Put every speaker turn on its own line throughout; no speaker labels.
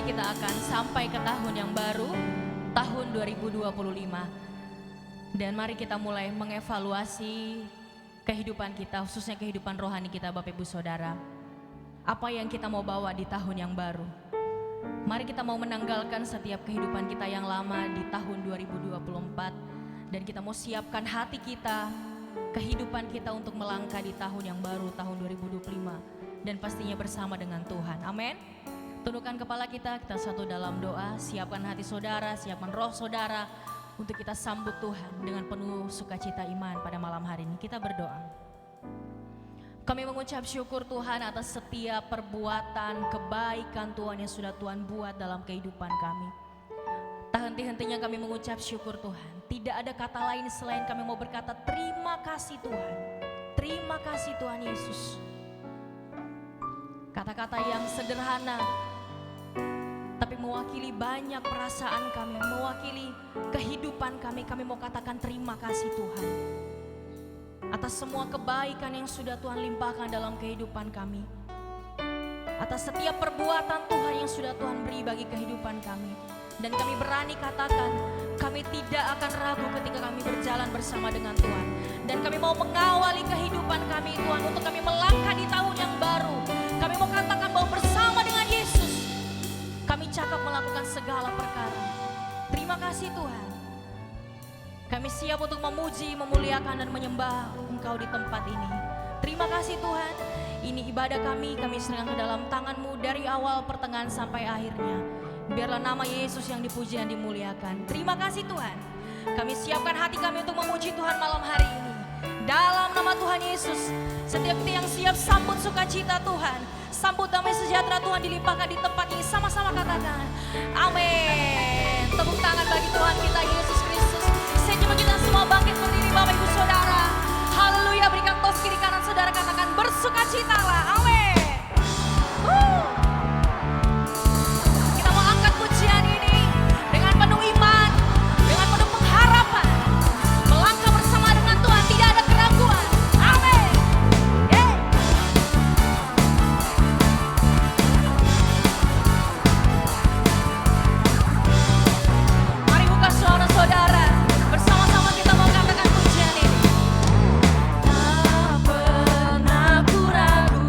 lagi kita akan sampai ke tahun yang baru, tahun 2025. Dan mari kita mulai mengevaluasi kehidupan kita, khususnya kehidupan rohani kita Bapak Ibu Saudara. Apa yang kita mau bawa di tahun yang baru? Mari kita mau menanggalkan setiap kehidupan kita yang lama di tahun 2024. Dan kita mau siapkan hati kita, kehidupan kita untuk melangkah di tahun yang baru, tahun 2025. Dan pastinya bersama dengan Tuhan, amin. Tundukkan kepala kita satu dalam doa. Siapkan hati saudara, siapkan roh saudara untuk kita sambut Tuhan dengan penuh sukacita iman pada malam hari ini. Kita berdoa. Kami mengucap syukur Tuhan atas setiap perbuatan kebaikan Tuhan yang sudah Tuhan buat dalam kehidupan kami. Tak henti-hentinya kami mengucap syukur Tuhan. Tidak ada kata lain selain kami mau berkata terima kasih Tuhan. Terima kasih Tuhan Yesus. Kata-kata yang sederhana, tapi mewakili banyak perasaan kami, mewakili kehidupan kami. Kami mau katakan terima kasih Tuhan atas semua kebaikan yang sudah Tuhan limpahkan dalam kehidupan kami, atas setiap perbuatan Tuhan yang sudah Tuhan beri bagi kehidupan kami. Dan kami berani katakan, kami tidak akan ragu ketika kami berjalan bersama dengan Tuhan. Dan kami mau mengawali kehidupan kami Tuhan untuk kami melangkah di tahun yang baru. Kami mau katakan bahwa bersama dengan Yesus kami cakap melakukan segala perkara. Terima kasih Tuhan. Kami siap untuk memuji, memuliakan dan menyembah Engkau di tempat ini. Terima kasih Tuhan. Ini ibadah kami serahkan ke dalam tangan-Mu dari awal pertengahan sampai akhirnya. Biarlah nama Yesus yang dipuji dan dimuliakan. Terima kasih Tuhan. Kami siapkan hati kami untuk memuji Tuhan malam hari ini. Dalam nama Tuhan Yesus, setiap kita yang siap sambut sukacita Tuhan, sambut damai sejahtera Tuhan dilimpahkan di tempat ini. Sama-sama katakan amin. Tepuk tangan bagi Tuhan kita Yesus Kristus. Saya coba kita semua bangkit berdiri Bapak Ibu Saudara. Haleluya, berikan tos kiri kanan saudara, katakan bersukacitalah. Amin. Kita mau angkat pujian ini dengan penuh iman, dengan penuh pengharapan. Melangkah bersama dengan Tuhan, tidak ada keraguan. Amin. Mari buka suara saudara. Bersama-sama kita mau katakan pujian ini. Tak pernah ku ragu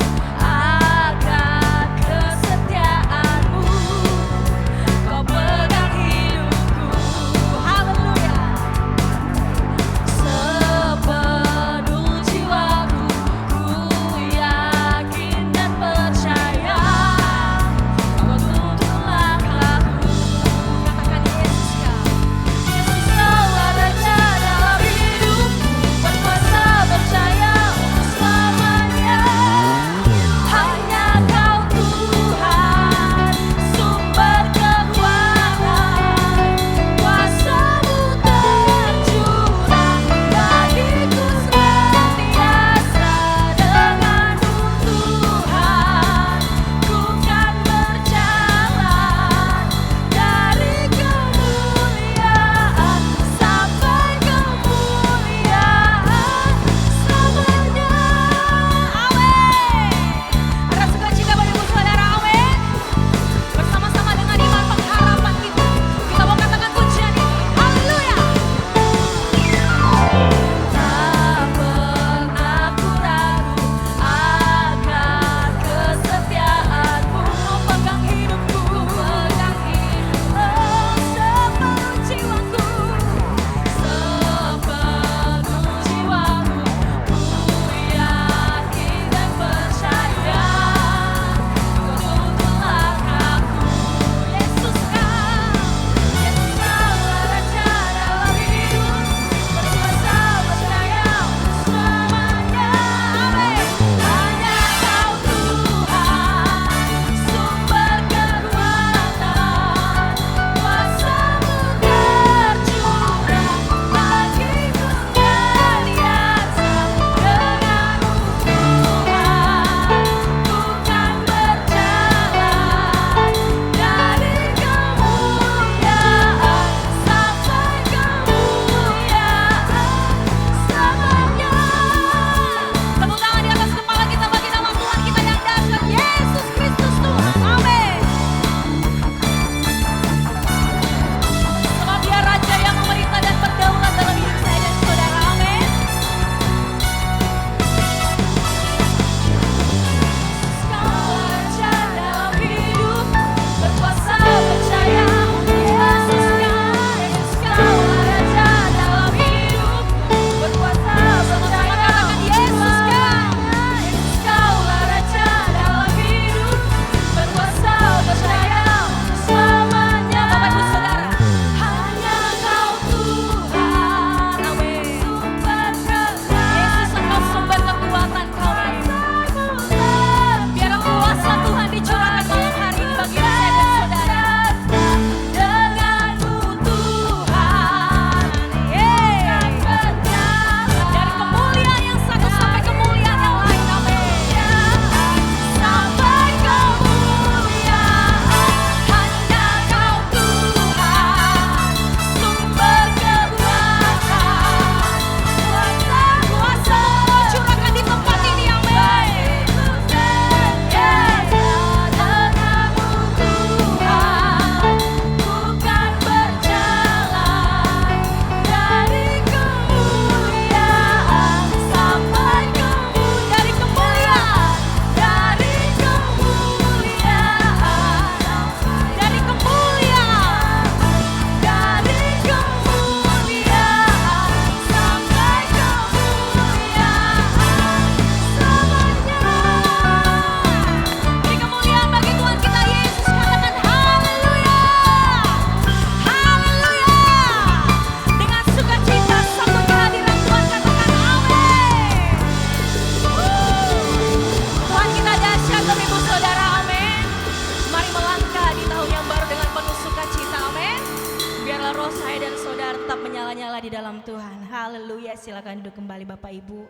di dalam Tuhan. Haleluya, silakan duduk kembali Bapak Ibu.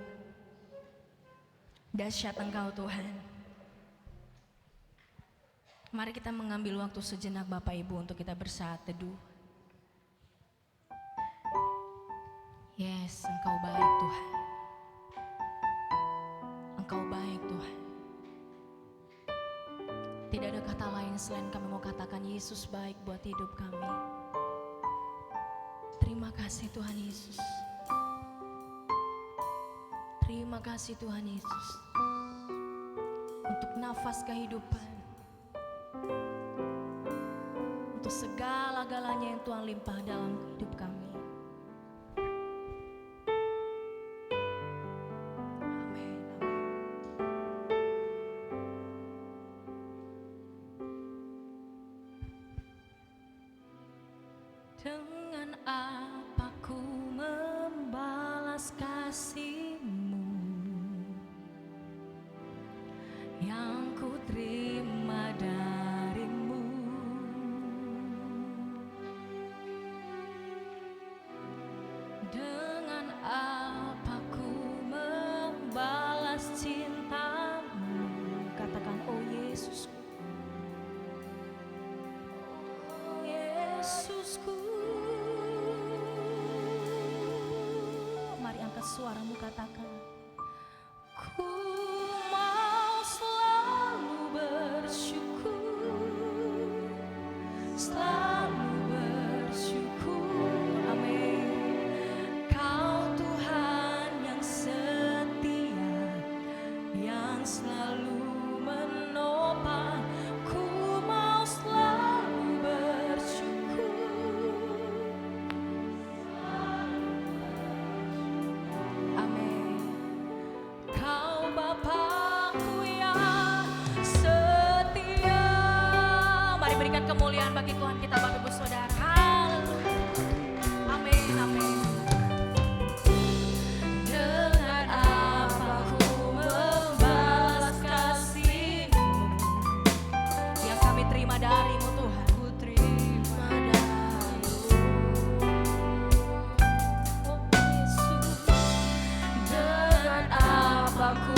Dahsyat Engkau Tuhan. Mari kita mengambil waktu sejenak Bapak Ibu untuk kita bersaat teduh. Yes, Engkau baik Tuhan. Engkau baik Tuhan. Tidak ada kata lain selain kami mau katakan Yesus baik buat hidup kami. Terima kasih Tuhan Yesus. Terima kasih Tuhan Yesus. Untuk nafas kehidupan. Untuk segala-galanya yang Tuhan limpah dalam hidup kami. Dengan apa ku membalas kasih-Mu yang ku terima dari-Mu? Dengan apa ku membalas cinta-Mu? Katakan, oh Yesusku, oh Yesusku. Suaramu katakan, ku mau selalu bersyukur, selalu bersyukur. Amin. Kau Tuhan yang setia, yang selalu menopang. Ku mau selalu bersyukur. Bapakku yang setia. Mari berikan kemuliaan bagi Tuhan kita Bapak Ibu Saudara. Haleluya. Amin, amin. Dengan apa ku membalas kasih-Mu yang kami terima dari-Mu Tuhan. Ku terima dari-Mu. Oh Yesus. Dengan apa ku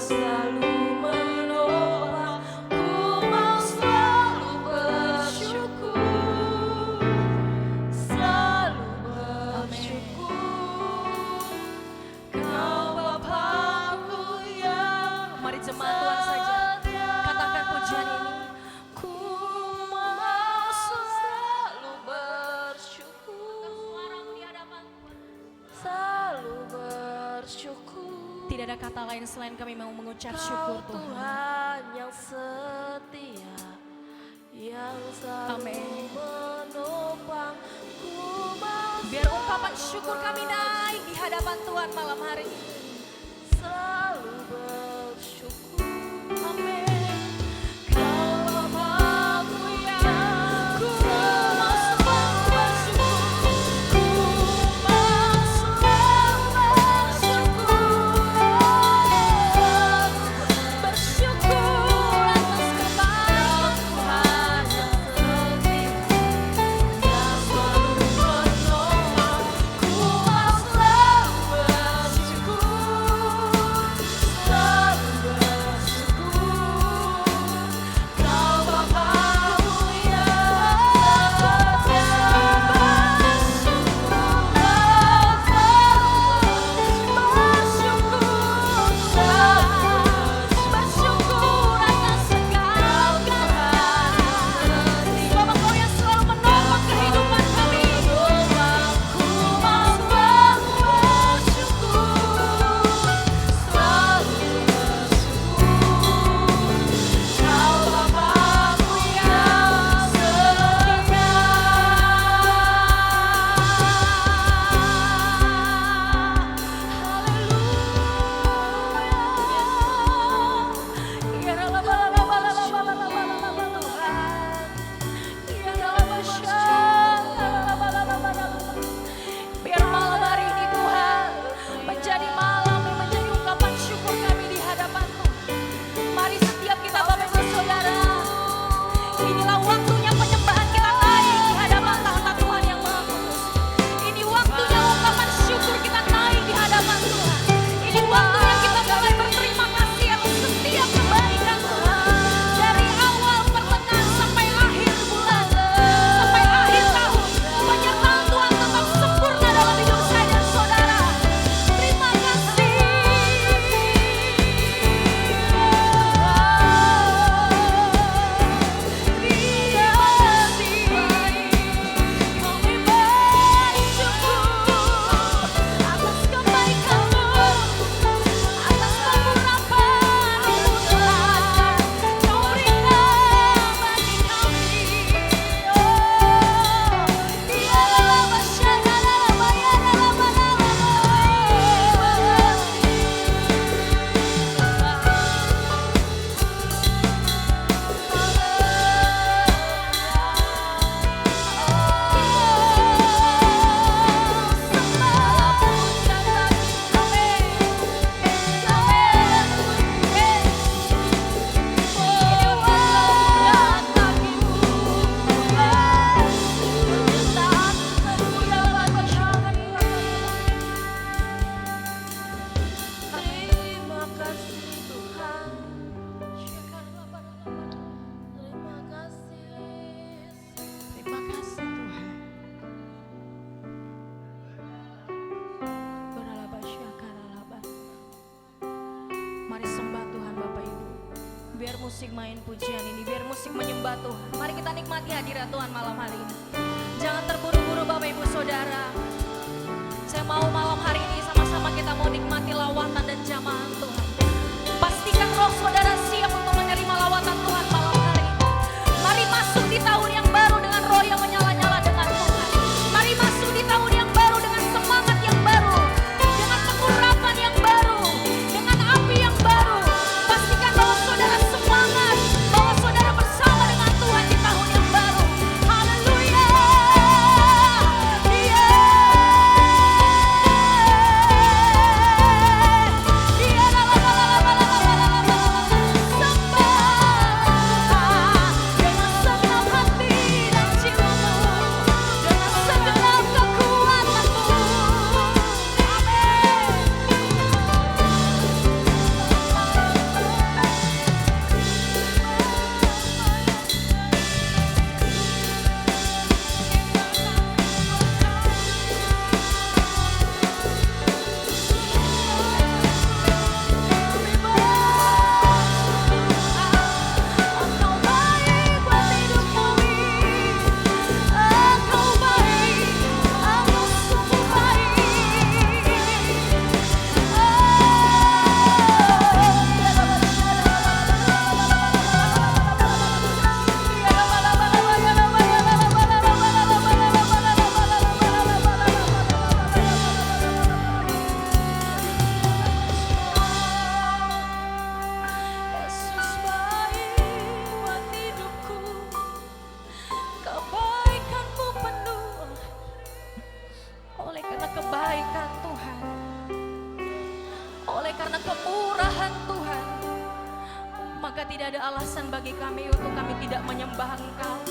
selalu menolak. Tidak ada kata lain selain kami mau mengucap
Kau
syukur Tuhan.
Tuhan yang setia, yang selalu
Amin.
menopangku.
Biar ungkapan syukur kami naik di hadapan Tuhan malam hari ini.
Selalu bersyukur.
Amin. Kau Bapa-Ku yang ku mau selalu bersyukur. Ku mau selalu bersyukur. Bersyukur atas kebaikan Tuhan yang setia, yang selalu menolong. Ku mau selalu bersyukur. Biar musik main pujian ini, biar musik menyembah Tuhan. Mari kita nikmati hadirat Tuhan malam hari ini. Jangan terburu-buru Bapak Ibu Saudara. Saya mau malam hari ini sama-sama kita mau nikmati lawatan dan jamahan Tuhan. Pastikan roh saudara siap untuk menerima lawatan Tuhan malam hari ini. Mari masuk di tahun yang baru dengan roh yang menyala-nyala dengan Tuhan. Mari masuk di tahun yang baru dengan semangat yang baru, dengan pengurapan yang baru, dengan api yang baru. Pastikan bahwa saudara semangat, bahwa saudara bersama dengan Tuhan di tahun yang baru. Haleluya. Yeah. karena kemurahan Tuhan, maka tidak ada alasan bagi kami untuk kami tidak menyembah Engkau.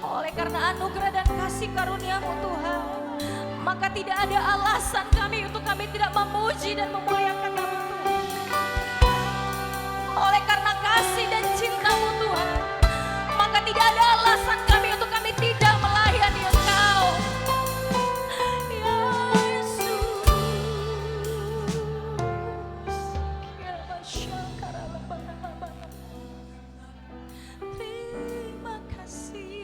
Oleh karena anugerah dan kasih karunia-Mu Tuhan, maka tidak ada alasan kami untuk kami tidak memuji dan memuliakan nama Tuhan. Oleh karena kasih dan cinta-Mu Tuhan, maka tidak ada alasan kami untuk kami tidak melayani Engkau. Ya Yesus, terima kasih.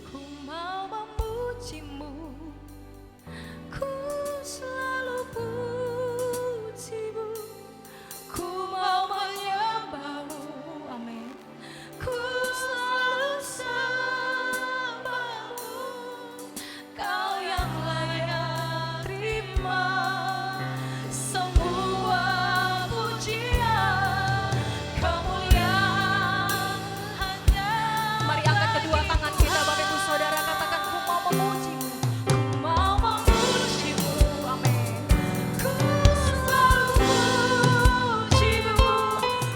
Ku mau memuji-Mu, ku selalu puji-Mu, ku mau menyembah-Mu, amin. Ku selalu sembah-Mu, Kau yang layak terima semua pujian, kemuliaan hanya. Mari angkat kedua tangan kita, Bapak Ibu Saudara, katakan ku mau memuji-Mu, ku mau memuji-Mu, amin. Ku selalu puji-Mu,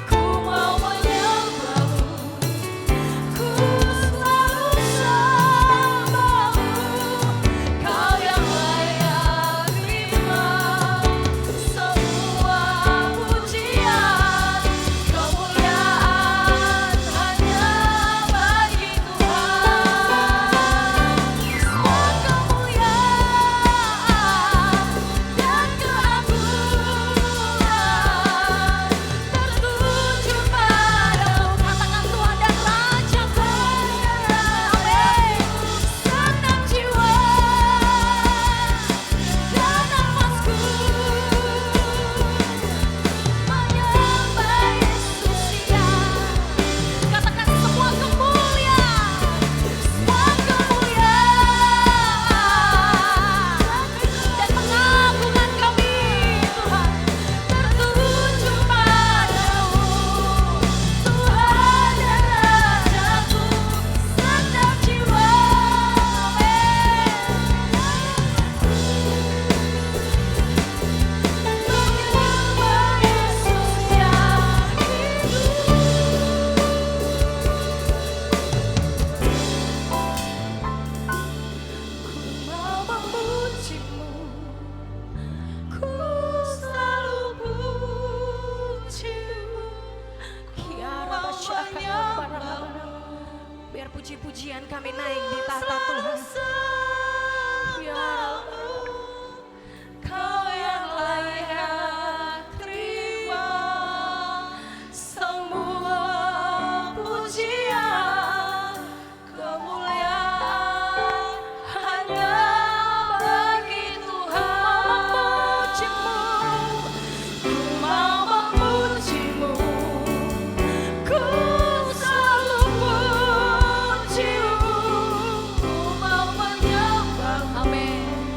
ku mau menyembah-Mu, ku selalu sembah-Mu, Kau yang layak terima semua pujian, kemuliaan hanya bagi Tuhan. Semua kemuliaan dan keagungan tertuju padamu. Katakan Tuhan dan Raja-Ku, amin. Segenap jiwa dan nafasku menyembah Yesus, ya. Katakan semua kemuliaan dan pengagungan kami, Tuhan, tertuju padamu, Tuhan dan Raja-Ku. Segenap jiwa, amin. Menyembah Yesus yang Ku mau memuji-Mu, ku selalu puji-Mu. Biar puji-pujian kami naik di tahta Tuhan. Biar Kau yang layak terima semua pujian, kemuliaan hanya bagi Tuhan. Ku mau memuji-Mu, ku selalu puji-Mu, ku mau menyembah-Mu, amin.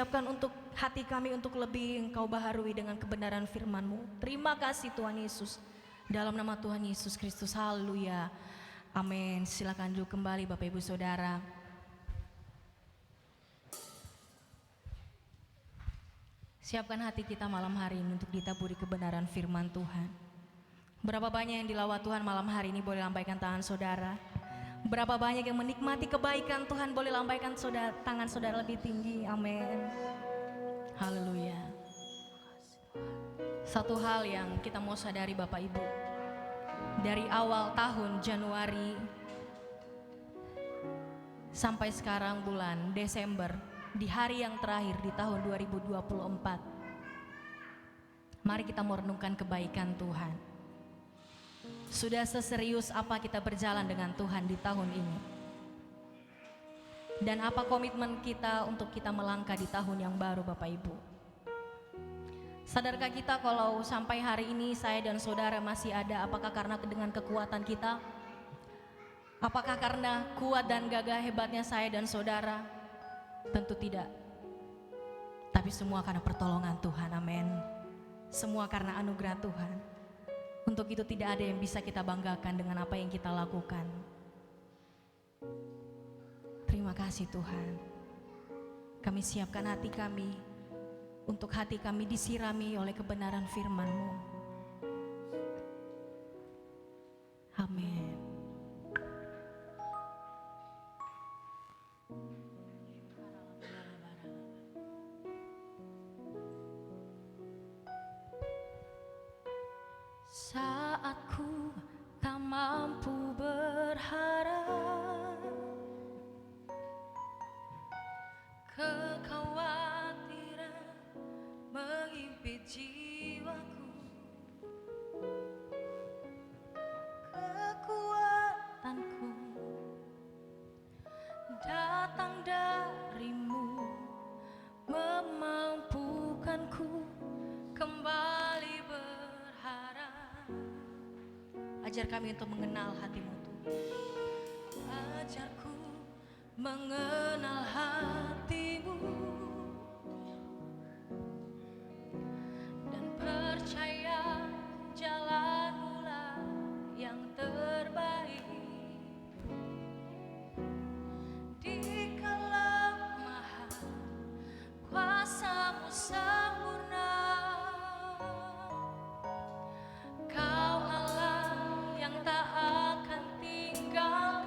siapkan untuk hati kami untuk lebih Engkau baharui dengan kebenaran firman-Mu. Terima kasih Tuhan Yesus. Dalam nama Tuhan Yesus Kristus, haleluya. Amin. Silakan duduk kembali Bapak Ibu Saudara. Siapkan hati kita malam hari ini untuk ditaburi kebenaran firman Tuhan. Berapa banyak yang dilawat Tuhan malam hari ini, boleh lambaikan tangan saudara. Berapa banyak yang menikmati kebaikan Tuhan, boleh lambaikan tangan saudara lebih tinggi. Amin. Haleluya. Satu hal yang kita mau sadari Bapak Ibu, dari awal tahun Januari sampai sekarang bulan Desember, di hari yang terakhir di tahun 2024, mari kita merenungkan kebaikan Tuhan. Sudah seserius apa kita berjalan dengan Tuhan di tahun ini? Dan apa komitmen kita untuk kita melangkah di tahun yang baru Bapak Ibu? Sadarkah kita kalau sampai hari ini saya dan saudara masih ada, apakah karena dengan kekuatan kita? Apakah karena kuat dan gagah hebatnya saya dan saudara? Tentu tidak. Tapi semua karena pertolongan Tuhan, amin. Semua karena anugerah Tuhan. Untuk itu tidak ada yang bisa kita banggakan dengan apa yang kita lakukan. Terima kasih Tuhan. Kami siapkan hati kami, untuk hati kami disirami oleh kebenaran firman-Mu. Amin. Saat ku tak mampu berharap, kekhawatiran menghimpit jiwaku, kekuatanku datang dari-Mu, memampukanku kembali berharap. Ajar kami untuk mengenal hati-Mu Tuhan. Ajarku mengenal hati-Mu dan percaya jalan-Mu lah yang terbaik. Di kelemahan kuasa-Mu sempurna, Kau Allah yang tak akan tinggalkan.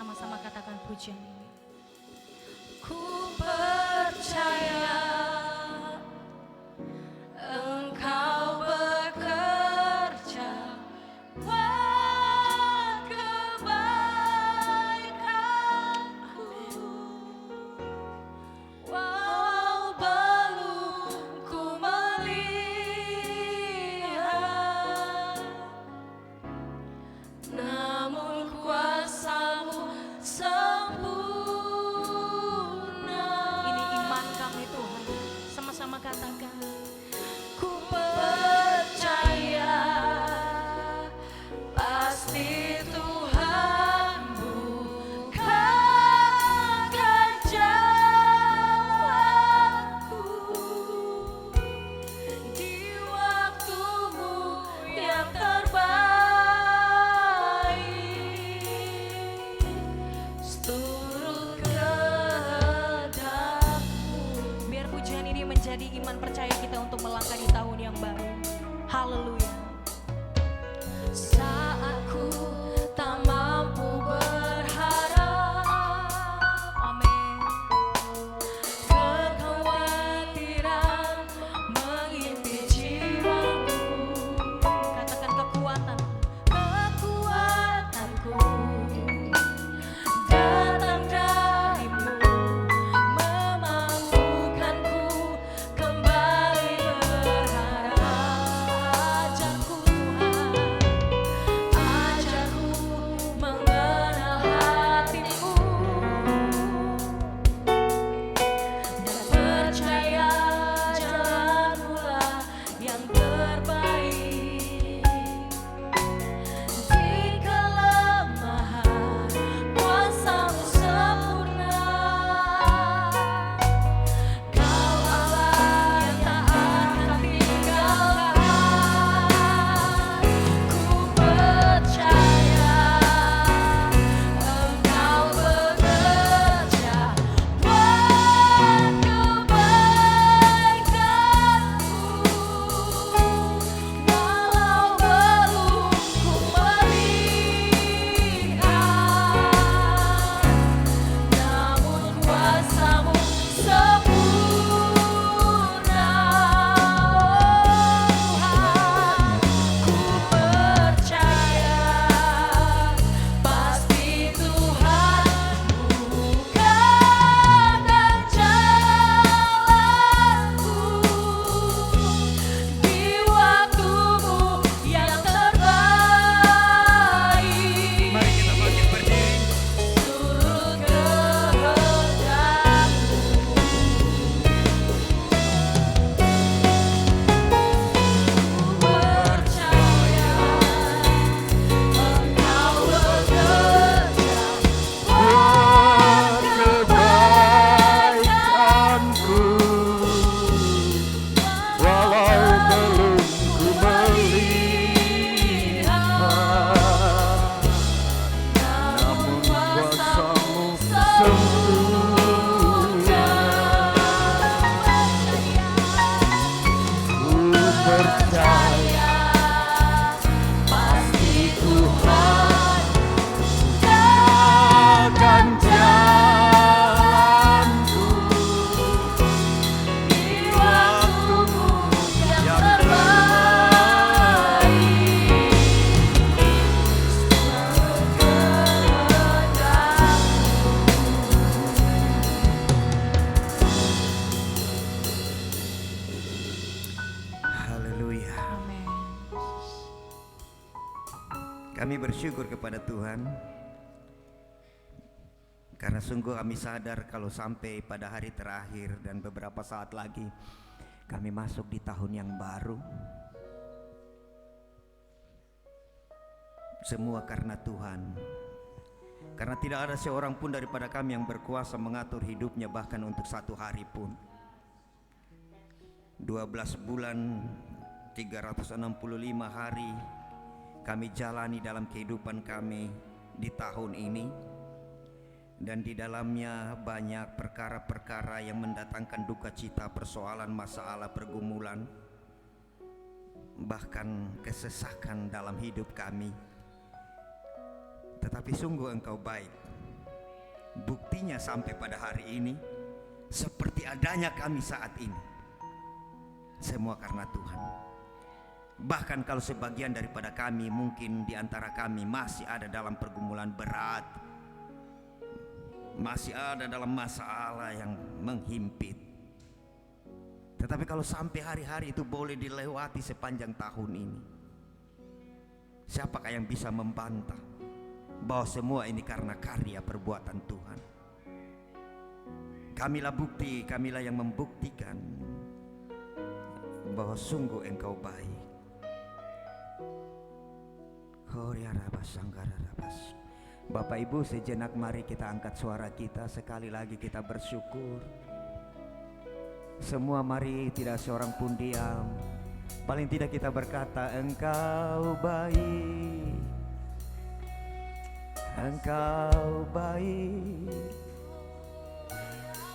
Sama-sama katakan pujian ini. Ku percaya Engkau bekerja buat kebaikanku, walau belum ku melihat, namun kuasa-Mu sempurna. Ini iman kami Tuhan, sama-sama katakan. Ku percaya pasti Tuhan bukakan jalanku di waktu-Mu yang terbaik. Seturut kehendak-Mu. Biar pujian ini menjadi iman percaya kita untuk melangkah di tahun yang baru. Haleluya. Saat ku tak mampu berharap, amin, kekhawatiran menghimpit jiwaku, katakan kekuatanku datang dari-Mu, memampukanku kembali berharap. Ajarku Tuhan, ajarku
Kami bersyukur kepada Tuhan karena sungguh kami sadar kalau sampai pada hari terakhir dan beberapa saat lagi kami masuk di tahun yang baru. Semua karena Tuhan. Karena tidak ada seorang pun daripada kami yang berkuasa mengatur hidupnya bahkan untuk satu hari pun. 12 bulan 365 hari kami jalani dalam kehidupan kami di tahun ini. Dan di dalamnya banyak perkara-perkara yang mendatangkan duka cita, persoalan, masalah, pergumulan, bahkan kesesakan dalam hidup kami. Tetapi sungguh Engkau baik. Buktinya sampai pada hari ini seperti adanya kami saat ini, semua karena Tuhan. Bahkan kalau sebagian daripada kami mungkin di antara kami masih ada dalam pergumulan berat, masih ada dalam masalah yang menghimpit, tetapi kalau sampai hari-hari itu boleh dilewati sepanjang tahun ini, siapakah yang bisa membantah bahwa semua ini karena karya perbuatan Tuhan? Kamilah bukti, kamilah yang membuktikan bahwa sungguh Engkau baik. Bapak Ibu, sejenak mari kita angkat suara kita, sekali lagi kita bersyukur. Semua mari, tidak seorang pun diam. Paling tidak kita berkata, Engkau baik, Engkau baik.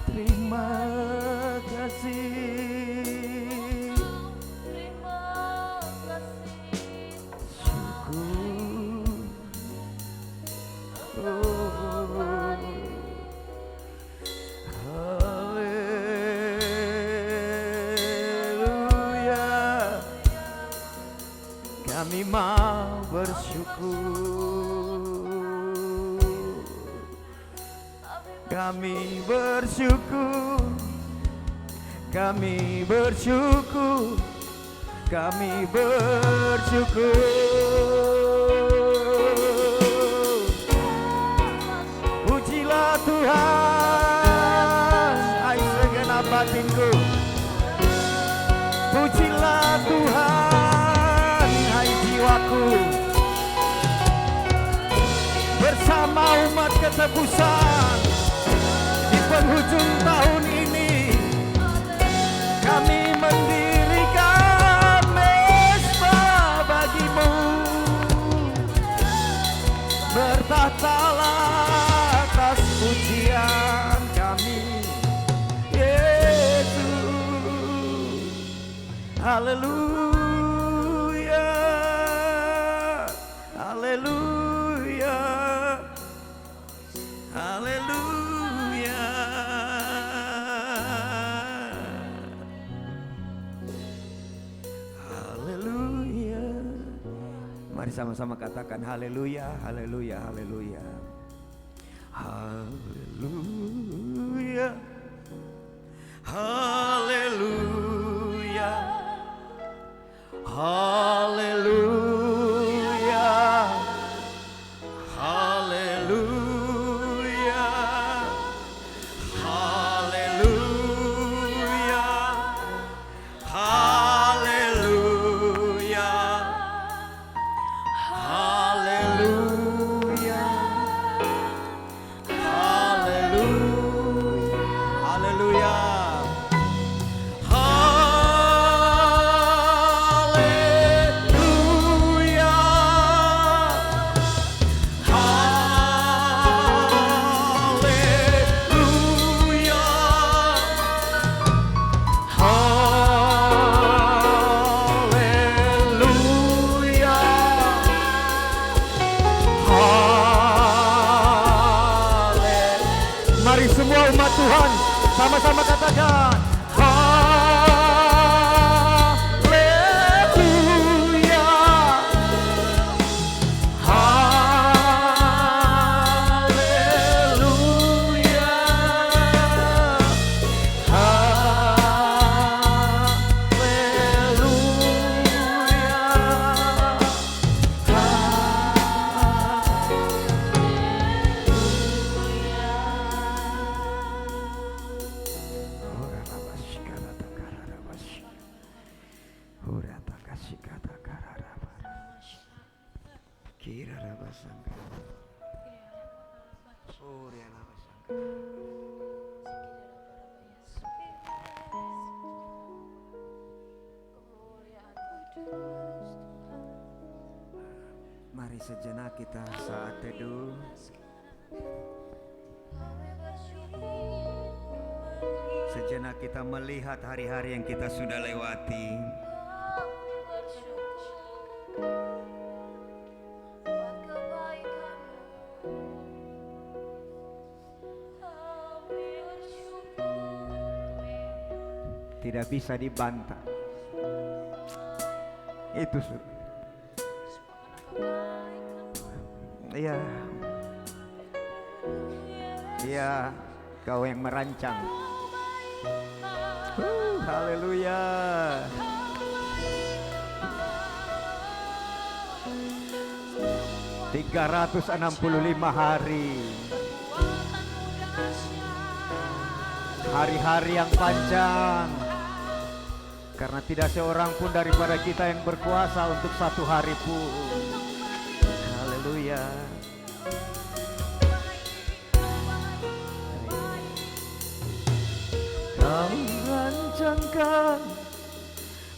Terima kasih. Kami mau bersyukur, kami bersyukur, kami bersyukur, kami bersyukur. Pujilah Tuhan, hai segenap batinku. Pujilah Tuhan, hai jiwaku. Bersama umat ketebusan di penghujung tahun ini, kami mendirikan mesbah bagimu. Bertahtalah atas pujian kami, Yesus. Haleluya, haleluya, haleluya. Haleluya. Mari sama-sama katakan haleluya, haleluya, haleluya. Haleluya. Haleluya. Haleluya. Haleluya. Haleluya. Haleluya. Haleluya. Haleluya. Haleluya. Mari semua umat Tuhan sama-sama katakan haleluya. Haleluya. Haleluya. Mari sejenak kita saat teduh. Sejenak kita melihat hari-hari yang kita sudah lewati. Tidak bisa dibantah. Itu iya. Iya, Kau yang merancang. Haleluya. ...365 hari. Hari-hari yang panjang. Karena tidak seorang pun daripada kita yang berkuasa untuk satu hari pun. Haleluya. Kau rancangkan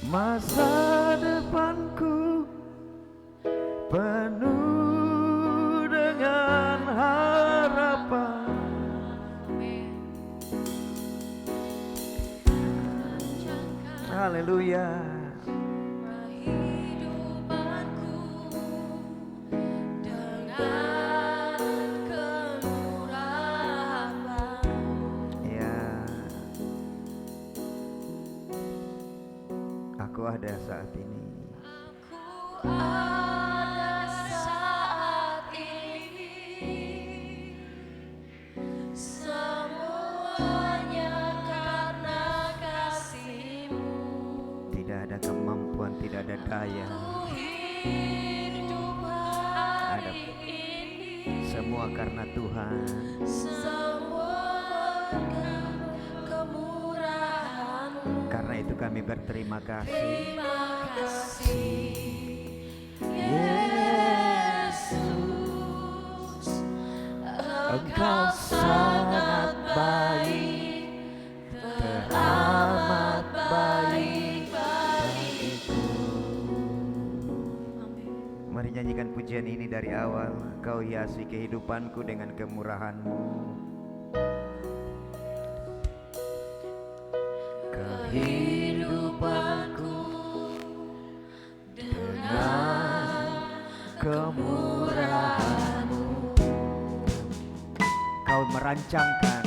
masa depanku penuh dengan harapan. Haleluya. Aku ada saat ini.
Aku ada saat ini. Semuanya karena kasih-Mu.
Tidak ada kemampuan, tidak ada daya.
Ku hidup hari ini.
Semua karena Tuhan.
Semua berkat kemurahan-Mu.
Karena itu kami berterima kasih.
Terima kasih, Yesus. Engkau sangat baik, teramat baik bagiku.
Mari nyanyikan pujian ini dari awal. Kau hiasi kehidupanku dengan kemurahan-Mu. Kehidupanku dengan kemurahan-Mu. Kau merancangkan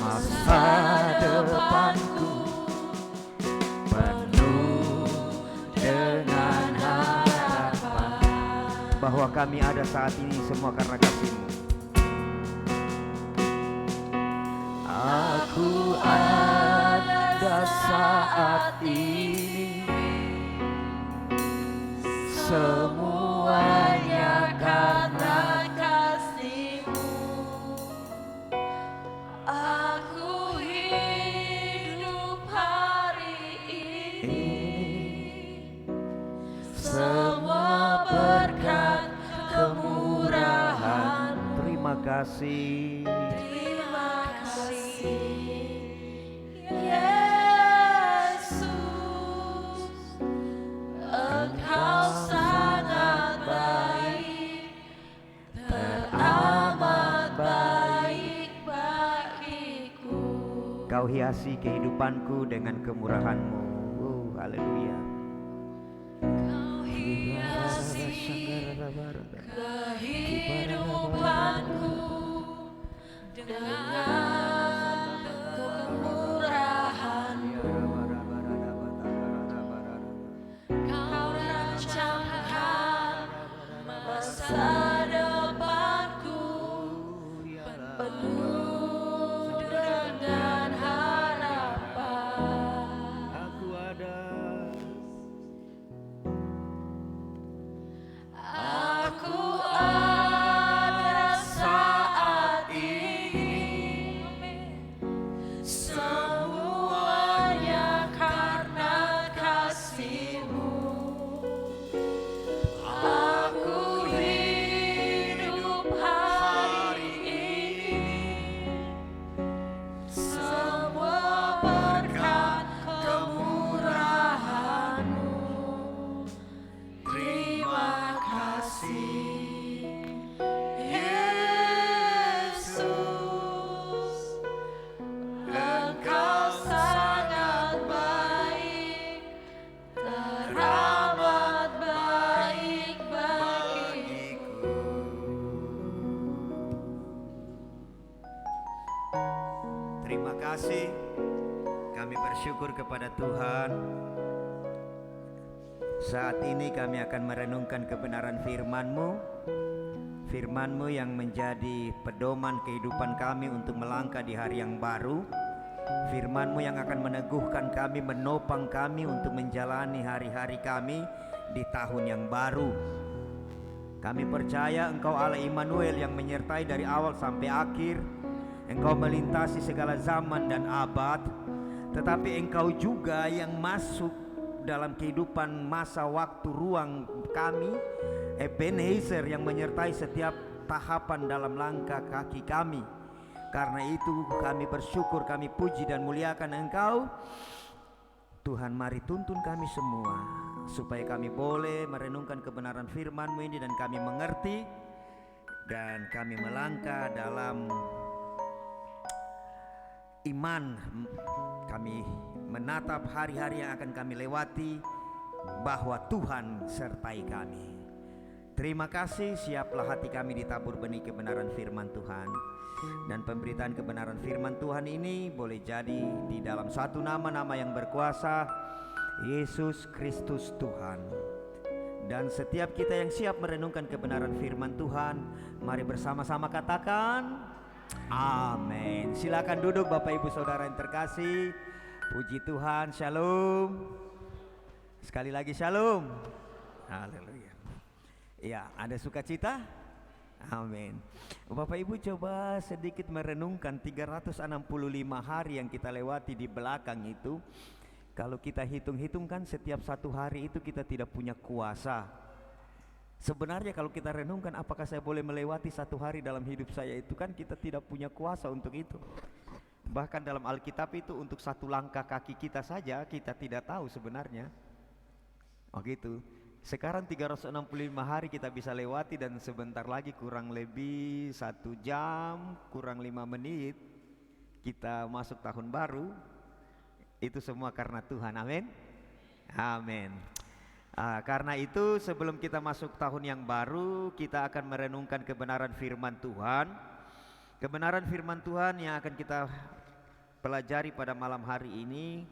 masa depanku penuh dengan harapan. Bahwa kami ada saat ini semua karena kasih-Mu. Aku ada saat ini, semuanya karena
kasih-Mu. Aku hidup hari ini. Semua berkat kemurahan.
Terima kasih.
Terima kasih, Yesus. Engkau sangat baik, teramat baik bagiku.
Kau hiasi kehidupanku dengan kemurahan-Mu. Haleluya.
Kau hiasi kehidupanku dengan kemurahan-Mu. Kau rancangkan masa depanku penuh dengan harapan. Aku ada saat ini.
Terima kasih. Kami bersyukur kepada Tuhan. Saat ini kami akan merenungkan kebenaran firman-Mu. Firman-Mu yang menjadi pedoman kehidupan kami untuk melangkah di hari yang baru. Firman-Mu yang akan meneguhkan kami, menopang kami untuk menjalani hari-hari kami di tahun yang baru. Kami percaya Engkau Allah Immanuel yang menyertai dari awal sampai akhir. Engkau melintasi segala zaman dan abad. Tetapi Engkau juga yang masuk dalam kehidupan masa waktu ruang kami, Ebenezer yang menyertai setiap tahapan dalam langkah kaki kami. Karena itu kami bersyukur, kami puji dan muliakan Engkau. Tuhan, mari tuntun kami semua supaya kami boleh merenungkan kebenaran firman-Mu ini dan kami mengerti dan kami melangkah dalam iman. Kami menatap hari-hari yang akan kami lewati bahwa Tuhan sertai kami. Terima kasih, siaplah hati kami ditabur benih kebenaran firman Tuhan. Dan pemberitaan kebenaran firman Tuhan ini boleh jadi di dalam satu nama-nama yang berkuasa, Yesus Kristus Tuhan. Dan setiap kita yang siap merenungkan kebenaran firman Tuhan, mari bersama-sama katakan amin. Silakan duduk Bapak Ibu Saudara yang terkasih. Puji Tuhan, shalom. Sekali lagi shalom. Haleluya. Ya, ada sukacita? Amin. Bapak Ibu coba sedikit merenungkan 365 hari yang kita lewati di belakang itu. Kalau kita hitung-hitungkan setiap satu hari itu kita tidak punya kuasa. Sebenarnya kalau kita renungkan, apakah saya boleh melewati satu hari dalam hidup saya, itu kan kita tidak punya kuasa untuk itu. Bahkan dalam Alkitab itu untuk satu langkah kaki kita saja kita tidak tahu sebenarnya. Oh gitu. Sekarang 365 hari kita bisa lewati dan sebentar lagi kurang lebih 1 jam kurang 5 menit kita masuk tahun baru. Itu semua karena Tuhan, amin. Amin. Karena itu sebelum kita masuk tahun yang baru, kita akan merenungkan kebenaran firman Tuhan. Kebenaran firman Tuhan yang akan kita pelajari pada malam hari ini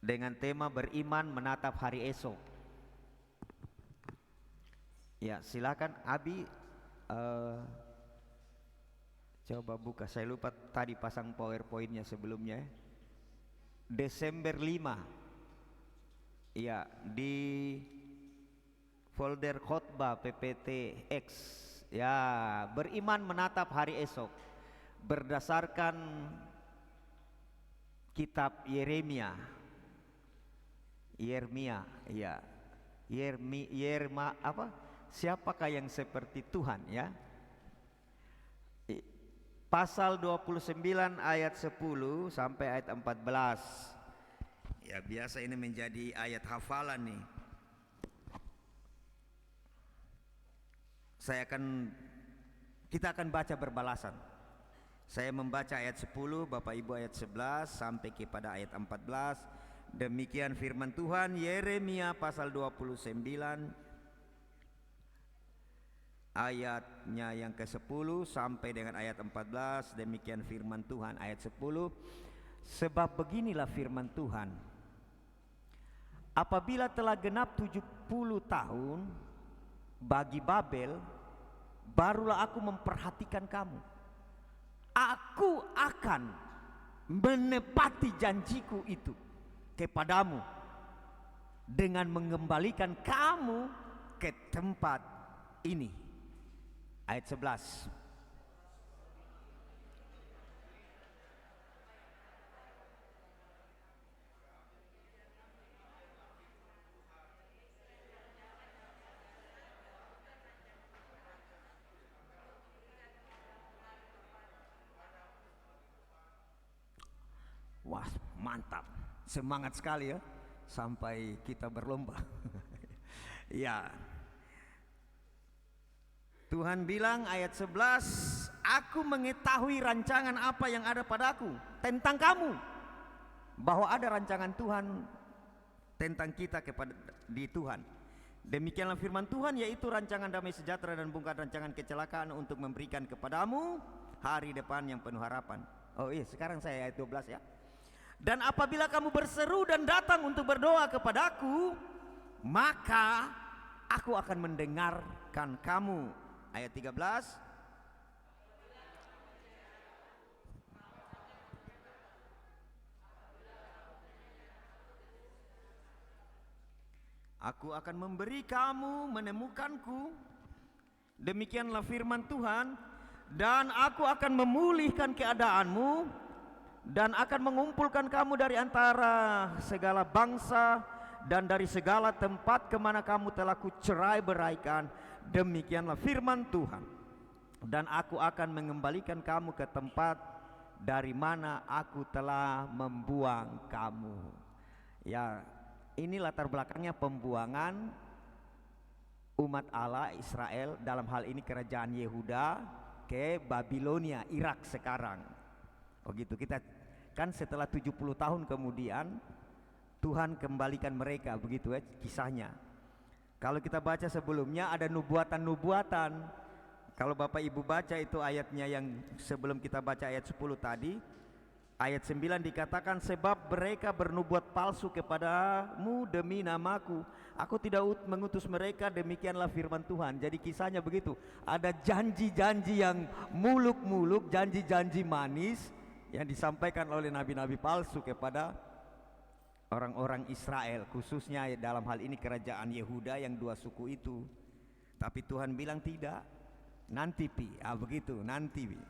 dengan tema beriman menatap hari esok. Ya, silakan Abi coba buka. Saya lupa tadi pasang PowerPoint-nya sebelumnya. Desember 5. Ya, di folder khotbah PPTX. Ya, beriman menatap hari esok berdasarkan kitab Yeremia. Ya. Yerma apa? Siapakah yang seperti Tuhan, ya? Pasal 29 ayat 10 sampai ayat 14. Ya, biasa ini menjadi ayat hafalan nih. Kita akan baca berbalasan. Saya membaca ayat 10, Bapak Ibu ayat 11 sampai kepada ayat 14. Demikian firman Tuhan, Yeremia pasal 29 ayatnya yang ke-10 sampai dengan ayat 14. Demikian firman Tuhan ayat 10. Sebab beginilah firman Tuhan, apabila telah genap 70 tahun bagi Babel, barulah aku memperhatikan kamu. Aku akan menepati janjiku itu kepadamu dengan mengembalikan kamu ke tempat ini. Ayat 11. Wah, mantap. Semangat sekali ya sampai kita berlomba. Ya. Tuhan bilang ayat 11, aku mengetahui rancangan apa yang ada padaku tentang kamu. Bahwa ada rancangan Tuhan tentang kita kepada di Tuhan. Demikianlah firman Tuhan, yaitu rancangan damai sejahtera dan bukan rancangan kecelakaan, untuk memberikan kepadamu hari depan yang penuh harapan. Oh iya, sekarang saya ayat 12 ya. Dan apabila kamu berseru dan datang untuk berdoa kepadaku, maka aku akan mendengarkan kamu. Ayat 13. Aku akan memberi kamu menemukanku. Demikianlah firman Tuhan. Dan aku akan memulihkan keadaanmu dan akan mengumpulkan kamu dari antara segala bangsa dan dari segala tempat kemana kamu telah kucerai beraikan. Demikianlah firman Tuhan. Dan aku akan mengembalikan kamu ke tempat dari mana aku telah membuang kamu. Ya, ini latar belakangnya pembuangan umat Allah Israel, dalam hal ini kerajaan Yehuda, ke Babilonia, Irak sekarang. Oh gitu, kita kan setelah 70 tahun kemudian Tuhan kembalikan mereka, begitu ya kisahnya. Kalau kita baca sebelumnya ada nubuatan-nubuatan. Kalau Bapak Ibu baca itu ayatnya yang sebelum kita baca ayat 10 tadi, ayat 9 dikatakan, sebab mereka bernubuat palsu kepadamu demi namaku. Aku tidak mengutus mereka, demikianlah firman Tuhan. Jadi kisahnya begitu. Ada janji-janji yang muluk-muluk, janji-janji manis yang disampaikan oleh nabi-nabi palsu kepada orang-orang Israel, khususnya dalam hal ini kerajaan Yehuda yang dua suku itu. Tapi Tuhan bilang tidak. Nanti pi, begitu, nanti pi.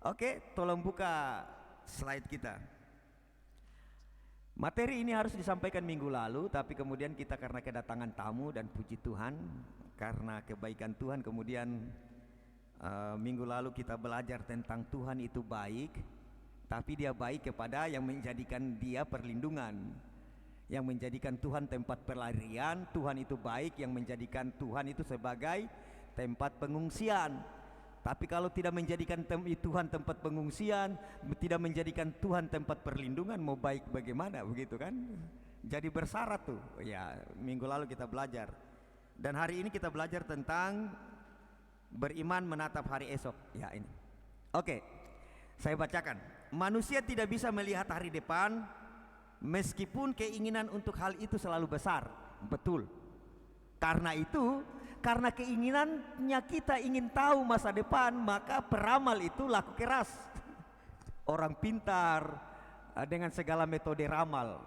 Oke, tolong buka slide kita. Materi ini harus disampaikan minggu lalu, tapi kemudian kita karena kedatangan tamu dan puji Tuhan, karena kebaikan Tuhan, kemudian minggu lalu kita belajar tentang Tuhan itu baik, tapi dia baik kepada yang menjadikan dia perlindungan, yang menjadikan Tuhan tempat pelarian. Tuhan itu baik yang menjadikan Tuhan itu sebagai tempat pengungsian. Tapi kalau tidak menjadikan Tuhan tempat pengungsian, tidak menjadikan Tuhan tempat perlindungan, mau baik bagaimana, begitu kan? Jadi bersyarat tuh. Ya, minggu lalu kita belajar. Dan hari ini kita belajar tentang beriman menatap hari esok. Ya, ini. Oke. Saya bacakan. Manusia tidak bisa melihat hari depan meskipun keinginan untuk hal itu selalu besar. Betul. Karena itu, karena keinginannya kita ingin tahu masa depan, maka peramal itu laku keras. Orang pintar dengan segala metode ramal.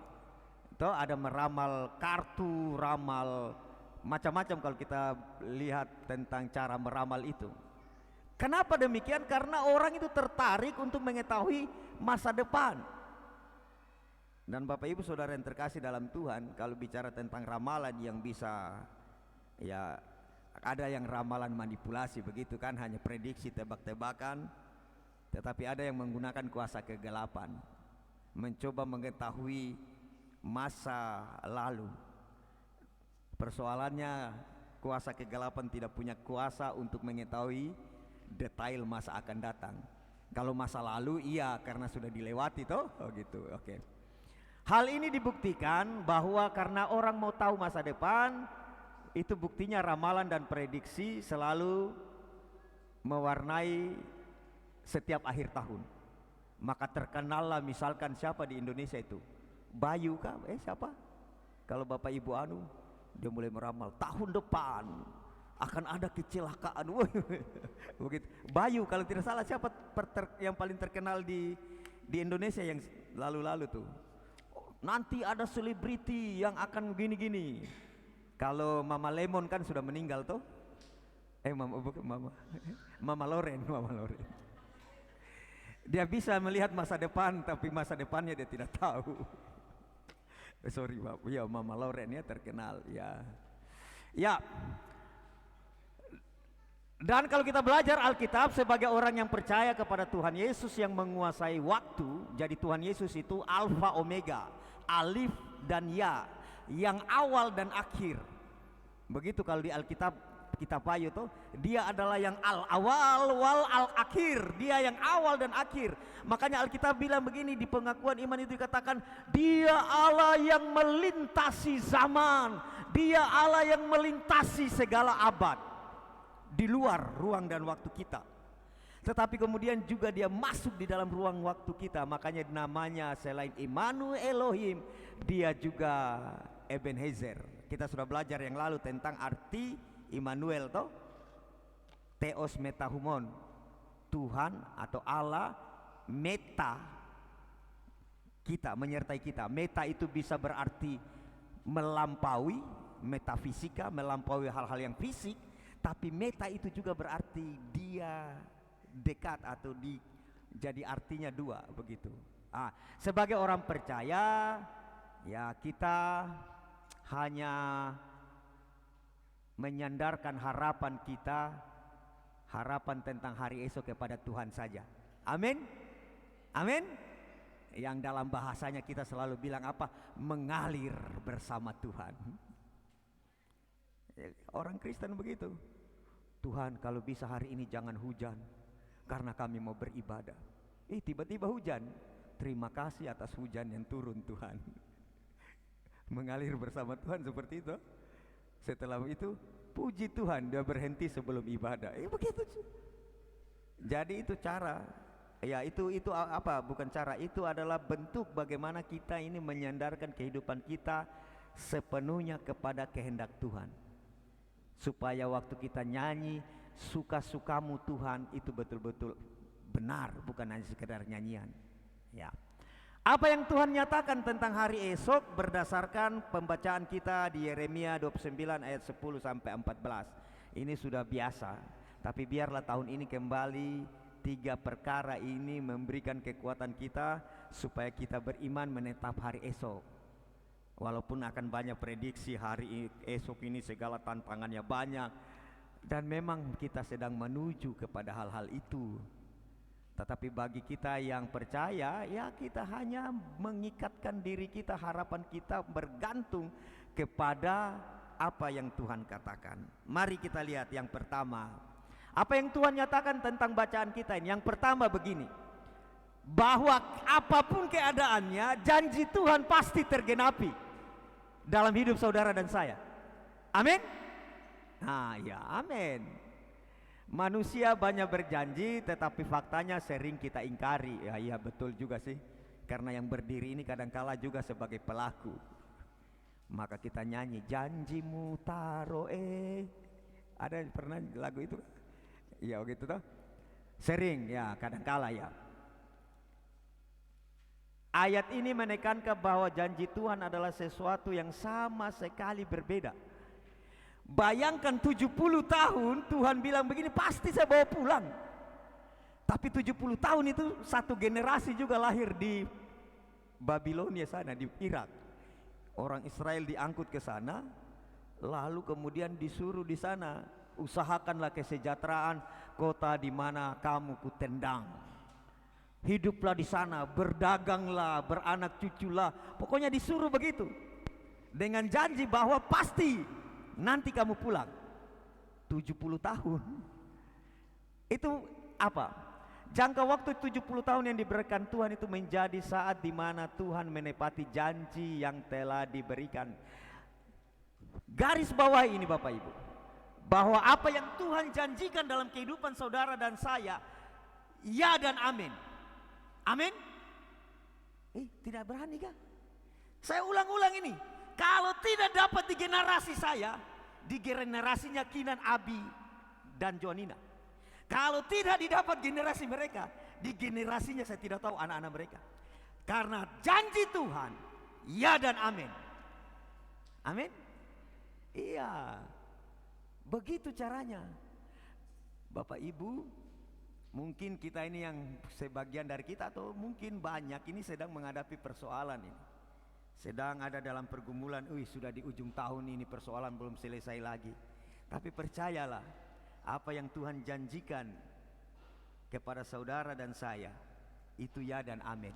Itu ada meramal kartu, ramal macam-macam kalau kita lihat tentang cara meramal itu. Kenapa demikian? Karena orang itu tertarik untuk mengetahui masa depan. Dan Bapak Ibu Saudara yang terkasih dalam Tuhan, kalau bicara tentang ramalan yang bisa, ya ada yang ramalan manipulasi, begitu kan, hanya prediksi, tebak-tebakan. Tetapi ada yang menggunakan kuasa kegelapan, mencoba mengetahui masa lalu. Persoalannya, kuasa kegelapan tidak punya kuasa untuk mengetahui detail masa akan datang. Kalau masa lalu iya, karena sudah dilewati toh. Oh gitu, oke. Hal ini dibuktikan bahwa karena orang mau tahu masa depan, itu buktinya ramalan dan prediksi selalu mewarnai setiap akhir tahun. Maka terkenallah misalkan siapa di Indonesia itu, Bayu kah? Siapa? Kalau Bapak Ibu anu, dia mulai meramal tahun depan akan ada kecelakaan. Begitu. Bayu kalau tidak salah, siapa yang paling terkenal di Indonesia yang lalu-lalu tuh? Nanti ada selebriti yang akan gini-gini. Kalau Mama Lemon kan sudah meninggal tuh. Mama Loren. Dia bisa melihat masa depan, tapi masa depannya dia tidak tahu. Sorry Bapak, ya Mama Loren ya terkenal ya. Ya. Dan kalau kita belajar Alkitab sebagai orang yang percaya kepada Tuhan Yesus yang menguasai waktu, jadi Tuhan Yesus itu Alfa Omega, Alif dan Ya, yang awal dan akhir. Begitu kalau di Alkitab kitab Wahyu tuh, dia adalah yang al-awal wal al-akhir, dia yang awal dan akhir. Makanya Alkitab bilang begini, di pengakuan iman itu dikatakan, dia Allah yang melintasi zaman, dia Allah yang melintasi segala abad, di luar ruang dan waktu kita. tetapi kemudian juga dia masuk di dalam ruang waktu kita. Makanya namanya selain Immanuel Elohim, dia juga Ebenezer. Kita sudah belajar yang lalu tentang arti Immanuel toh, Theos metahumon, Tuhan atau Allah meta kita, menyertai kita. Meta itu bisa berarti melampaui, metafisika, melampaui hal-hal yang fisik. Tapi meta itu juga berarti dia dekat atau jadi artinya dua begitu. Sebagai orang percaya, ya kita hanya menyandarkan harapan kita, harapan tentang hari esok kepada Tuhan saja. Amin, amin. Yang dalam bahasanya kita selalu bilang apa? Mengalir bersama Tuhan. Orang Kristen begitu. Tuhan, kalau bisa hari ini jangan hujan, karena kami mau beribadah. Tiba-tiba hujan. Terima kasih atas hujan yang turun Tuhan. Mengalir bersama Tuhan seperti itu. Setelah itu, puji Tuhan, dia berhenti sebelum ibadah. Begitu. Jadi itu cara. Ya itu apa? Bukan cara, itu adalah bentuk bagaimana kita ini menyandarkan kehidupan kita sepenuhnya kepada kehendak Tuhan. Supaya waktu kita nyanyi suka-sukamu Tuhan itu betul-betul benar, bukan hanya sekedar nyanyian. Ya. Apa yang Tuhan nyatakan tentang hari esok berdasarkan pembacaan kita di Yeremia 29 ayat 10 sampai 14. Ini sudah biasa, tapi biarlah tahun ini kembali 3 perkara ini memberikan kekuatan kita supaya kita beriman menetap hari esok. Walaupun akan banyak prediksi hari esok ini segala tantangannya banyak, dan memang kita sedang menuju kepada hal-hal itu. Tetapi bagi kita yang percaya, ya kita hanya mengikatkan diri kita, harapan kita bergantung kepada apa yang Tuhan katakan. Mari kita lihat yang pertama. Apa yang Tuhan nyatakan tentang bacaan kita ini? Yang pertama begini, bahwa apapun keadaannya, janji Tuhan pasti tergenapi dalam hidup saudara dan saya. Amin? Ya amin. Manusia banyak berjanji, tetapi faktanya sering kita ingkari. Ya iya betul juga sih. Karena yang berdiri ini kadangkala juga sebagai pelaku. Maka kita nyanyi, janjimu taruh Ada pernah lagu itu? Ya begitu toh. Sering ya, kadangkala ya. Ayat ini menekankan bahwa janji Tuhan adalah sesuatu yang sama sekali berbeda. Bayangkan 70 tahun Tuhan bilang begini, pasti saya bawa pulang. Tapi 70 tahun itu satu generasi juga lahir di Babilonia sana, di Irak. Orang Israel diangkut ke sana, lalu kemudian disuruh di sana, usahakanlah kesejahteraan kota di mana kamu kutendang. Hiduplah di sana, berdaganglah, beranak cuculah. Pokoknya disuruh begitu. Dengan janji bahwa pasti nanti kamu pulang. 70 tahun. Itu apa? Jangka waktu 70 tahun yang diberikan Tuhan itu menjadi saat di mana Tuhan menepati janji yang telah diberikan. Garis bawah ini Bapak Ibu, bahwa apa yang Tuhan janjikan dalam kehidupan saudara dan saya, ya dan amin. Amin. Tidak berani kah? Saya ulang-ulang ini. Kalau tidak dapat di generasi saya, di generasinya Kinan, Abi dan Jonina. Kalau tidak didapat generasi mereka, di generasinya saya tidak tahu anak-anak mereka. Karena janji Tuhan, ya dan amin. Amin. Iya. Begitu caranya. Bapak Ibu, mungkin kita ini yang sebagian dari kita atau mungkin banyak ini sedang menghadapi persoalan ini. Sedang ada dalam pergumulan, sudah di ujung tahun ini persoalan belum selesai lagi. Tapi percayalah, apa yang Tuhan janjikan kepada saudara dan saya, itu ya dan amin.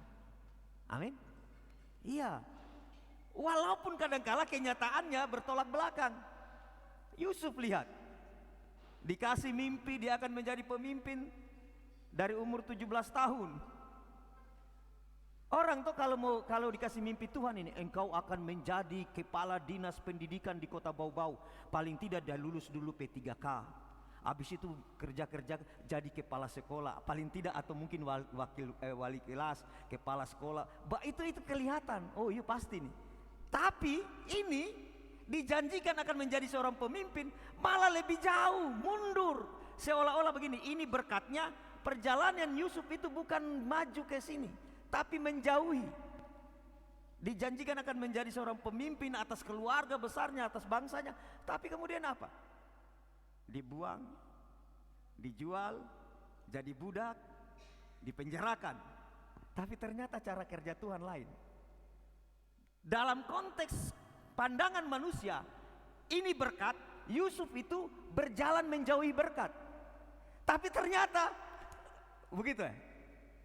Amin? Iya. Walaupun kadangkala kenyataannya bertolak belakang. Yusuf lihat, dikasih mimpi dia akan menjadi pemimpin dari umur 17 tahun. Orang tuh kalau dikasih mimpi Tuhan ini, engkau akan menjadi kepala dinas pendidikan di kota Bau-Bau, paling tidak dia lulus dulu P3K.
Habis itu kerja-kerja jadi kepala sekolah, paling tidak, atau mungkin wali kelas, kepala sekolah. Itu kelihatan. Oh iya pasti nih. Tapi ini dijanjikan akan menjadi seorang pemimpin, malah lebih jauh, mundur. Seolah-olah begini, ini berkatnya perjalanan Yusuf itu bukan maju ke sini, tapi menjauhi. Dijanjikan akan menjadi seorang pemimpin atas keluarga besarnya, atas bangsanya. Tapi kemudian apa? Dibuang, dijual, jadi budak, dipenjarakan. Tapi ternyata cara kerja Tuhan lain. Dalam konteks pandangan manusia, ini berkat. Yusuf itu berjalan menjauhi berkat. Tapi ternyata begitu ya?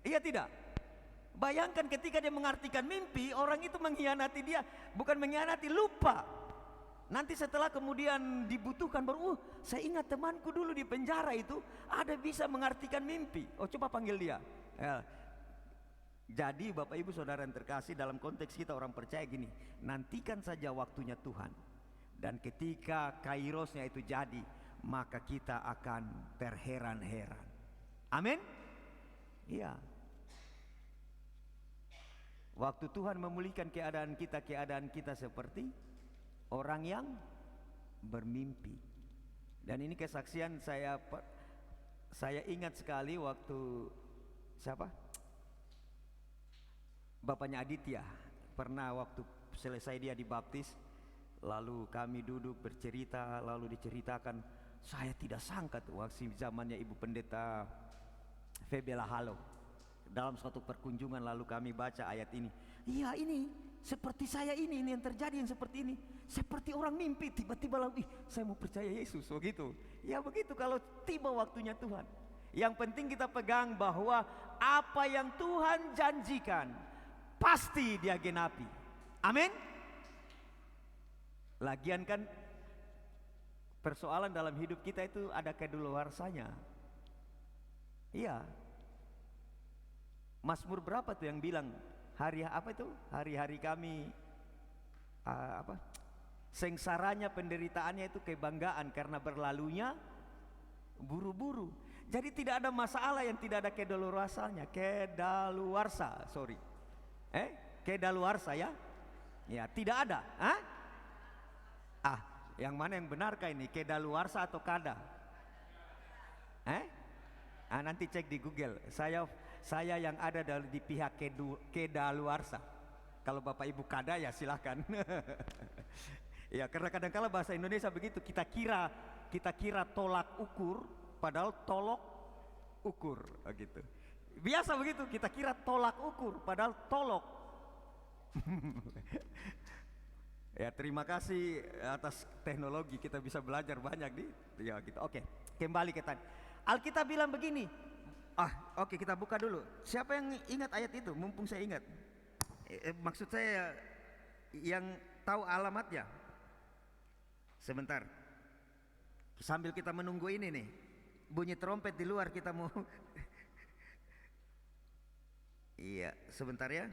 Iya tidak? Bayangkan ketika dia mengartikan mimpi, orang itu mengkhianati dia. Bukan mengkhianati, lupa. Nanti setelah kemudian dibutuhkan baru, saya ingat temanku dulu di penjara itu ada bisa mengartikan mimpi. Oh, coba panggil dia. Ya. Jadi Bapak Ibu Saudara yang terkasih, dalam konteks kita orang percaya gini, nantikan saja waktunya Tuhan. Dan ketika kairosnya itu jadi, maka kita akan terheran-heran. Amin? Iya. Waktu Tuhan memulihkan keadaan kita seperti orang yang bermimpi. Dan ini kesaksian saya ingat sekali waktu siapa? Bapaknya Aditya pernah waktu selesai dia dibaptis, lalu kami duduk bercerita, lalu diceritakan, saya tidak sangka tuh waktu zamannya Ibu Pendeta Febela Halo, dalam suatu perkunjungan lalu kami baca ayat ini. Iya, ini seperti saya, ini yang terjadi, yang seperti ini, seperti orang mimpi, tiba-tiba lalu saya mau percaya Yesus. Begitu ya, begitu kalau tiba waktunya Tuhan. Yang penting kita pegang bahwa apa yang Tuhan janjikan pasti dia genapi. Amin. Lagian kan persoalan dalam hidup kita itu ada kedaluarsanya. Iya. Mazmur berapa tuh yang bilang hari-hari kami sengsaranya, penderitaannya itu kebanggaan, karena berlalunya buru-buru. Jadi tidak ada masalah yang tidak ada kedaluarsanya. Kedaluarsa ya? Ya, tidak ada. Yang mana yang benarkah ini? Kedaluarsa atau kada? Nanti cek di Google. Saya yang ada di pihak kedaluarsa. Kalau Bapak Ibu kada ya silakan. Ya, karena kadang-kala bahasa Indonesia begitu, kita kira tolak ukur padahal tolok ukur gitu. Biasa begitu, kita kira tolak ukur padahal tolok. Ya, terima kasih atas teknologi, kita bisa belajar banyak ya gitu. Oke, kembali ke tadi. Alkitab bilang begini. Oke, kita buka dulu. Siapa yang ingat ayat itu? Mumpung saya ingat. Maksud saya yang tahu alamatnya. Sebentar. Sambil kita menunggu ini nih, bunyi trompet di luar, kita mau iya, sebentar ya.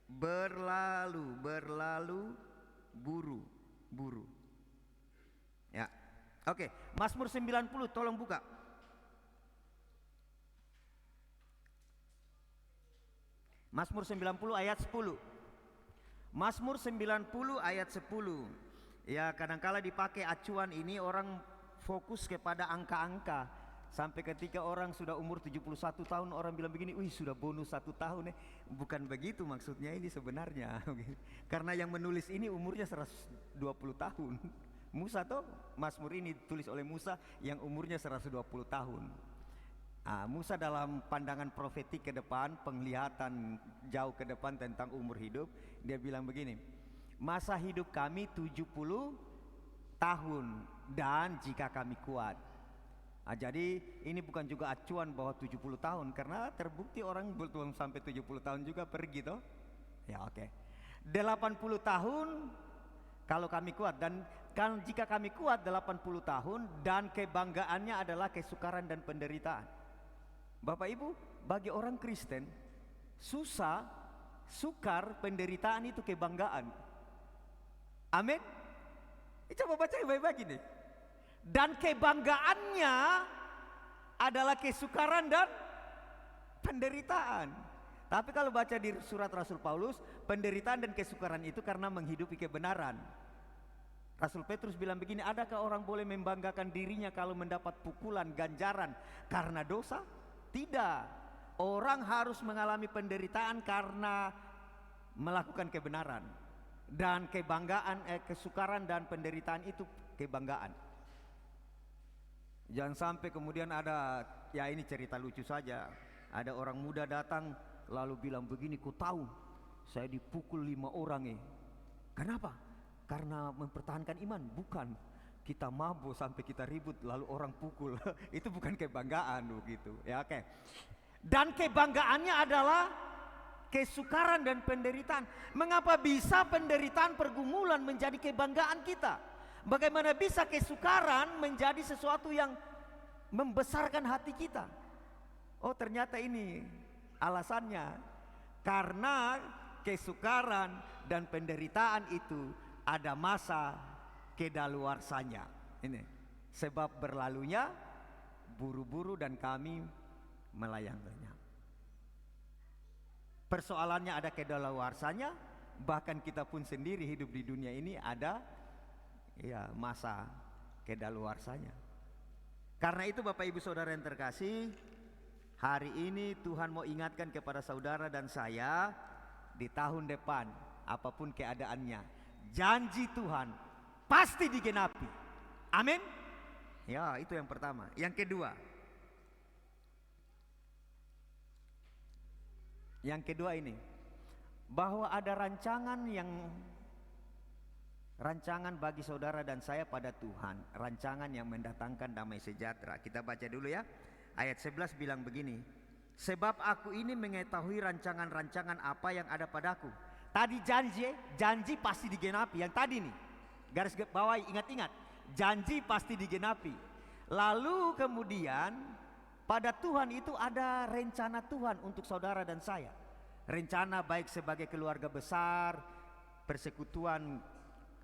Berlalu buru. Ya. Oke, Mazmur 90 tolong buka. Mazmur 90 ayat 10. Mazmur 90 ayat 10. Ya, kadangkala dipakai acuan ini orang fokus kepada angka-angka. Sampai ketika orang sudah umur 71 tahun orang bilang begini, wih sudah bonus 1 tahun nih. Bukan begitu maksudnya ini sebenarnya. Karena yang menulis ini umurnya 120 tahun. Musa toh, Mazmur ini ditulis oleh Musa yang umurnya 120 tahun. Musa dalam pandangan profetik ke depan, penglihatan jauh ke depan tentang umur hidup, dia bilang begini, masa hidup kami 70 tahun dan jika kami kuat. Jadi ini bukan juga acuan bahwa 70 tahun, karena terbukti orang belum sampai 70 tahun juga pergi toh. Ya oke. 80 tahun kalau kami kuat, dan kan jika kami kuat 80 tahun dan kebanggaannya adalah kesukaran dan penderitaan. Bapak Ibu, bagi orang Kristen susah, sukar, penderitaan itu kebanggaan. Amin. Coba baca baik-baik ini. Dan kebanggaannya adalah kesukaran dan penderitaan. Tapi kalau baca di surat Rasul Paulus, penderitaan dan kesukaran itu karena menghidupi kebenaran. Rasul Petrus bilang begini, adakah orang boleh membanggakan dirinya kalau mendapat pukulan, ganjaran karena dosa? Tidak. Orang harus mengalami penderitaan karena melakukan kebenaran. Dan kebanggaan, kesukaran dan penderitaan itu kebanggaan. Jangan sampai kemudian ada, ya ini cerita lucu saja. Ada orang muda datang lalu bilang begini, ku tahu saya dipukul 5 orang. Kenapa? Karena mempertahankan iman. Bukan, kita mabuk sampai kita ribut lalu orang pukul. Itu bukan kebanggaan begitu. Ya oke. Dan kebanggaannya adalah kesukaran dan penderitaan. Mengapa bisa penderitaan, pergumulan menjadi kebanggaan kita? Bagaimana bisa kesukaran menjadi sesuatu yang membesarkan hati kita? Oh, ternyata ini alasannya. Karena kesukaran dan penderitaan itu ada masa kedaluarsanya. Ini sebab berlalunya buru-buru dan kami melayangkannya. Persoalannya ada kedaluarsanya, bahkan kita pun sendiri hidup di dunia ini ada ya masa kedaluarsanya. Karena itu Bapak Ibu Saudara yang terkasih, hari ini Tuhan mau ingatkan kepada saudara dan saya, di tahun depan apapun keadaannya, janji Tuhan pasti digenapi. Amin. Ya, itu yang pertama. Yang kedua ini, bahwa ada rancangan bagi saudara dan saya pada Tuhan, rancangan yang mendatangkan damai sejahtera. Kita baca dulu ya. Ayat 11 bilang begini, sebab aku ini mengetahui rancangan-rancangan apa yang ada padaku. Tadi janji pasti digenapi. Yang tadi nih, garis bawah, ingat-ingat, janji pasti digenapi. Lalu kemudian pada Tuhan itu ada rencana Tuhan untuk saudara dan saya. Rencana baik sebagai keluarga besar, persekutuan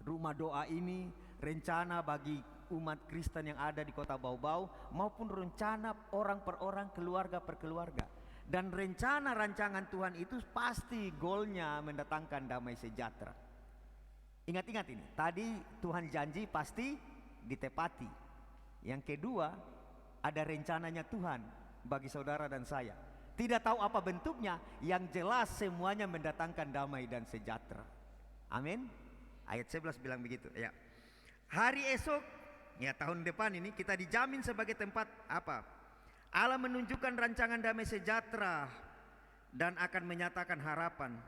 rumah doa ini, rencana bagi umat Kristen yang ada di kota Bau-Bau, maupun rencana orang per orang, keluarga per keluarga. Dan rencana rancangan Tuhan itu pasti goalnya mendatangkan damai sejahtera. Ingat-ingat ini, tadi Tuhan janji pasti ditepati. Yang kedua, ada rencananya Tuhan bagi saudara dan saya. Tidak tahu apa bentuknya, yang jelas semuanya mendatangkan damai dan sejahtera. Amin. Ayat 11 bilang begitu ya. Hari esok, ya tahun depan ini, kita dijamin sebagai tempat apa? Allah menunjukkan rancangan damai sejahtera dan akan menyatakan harapan.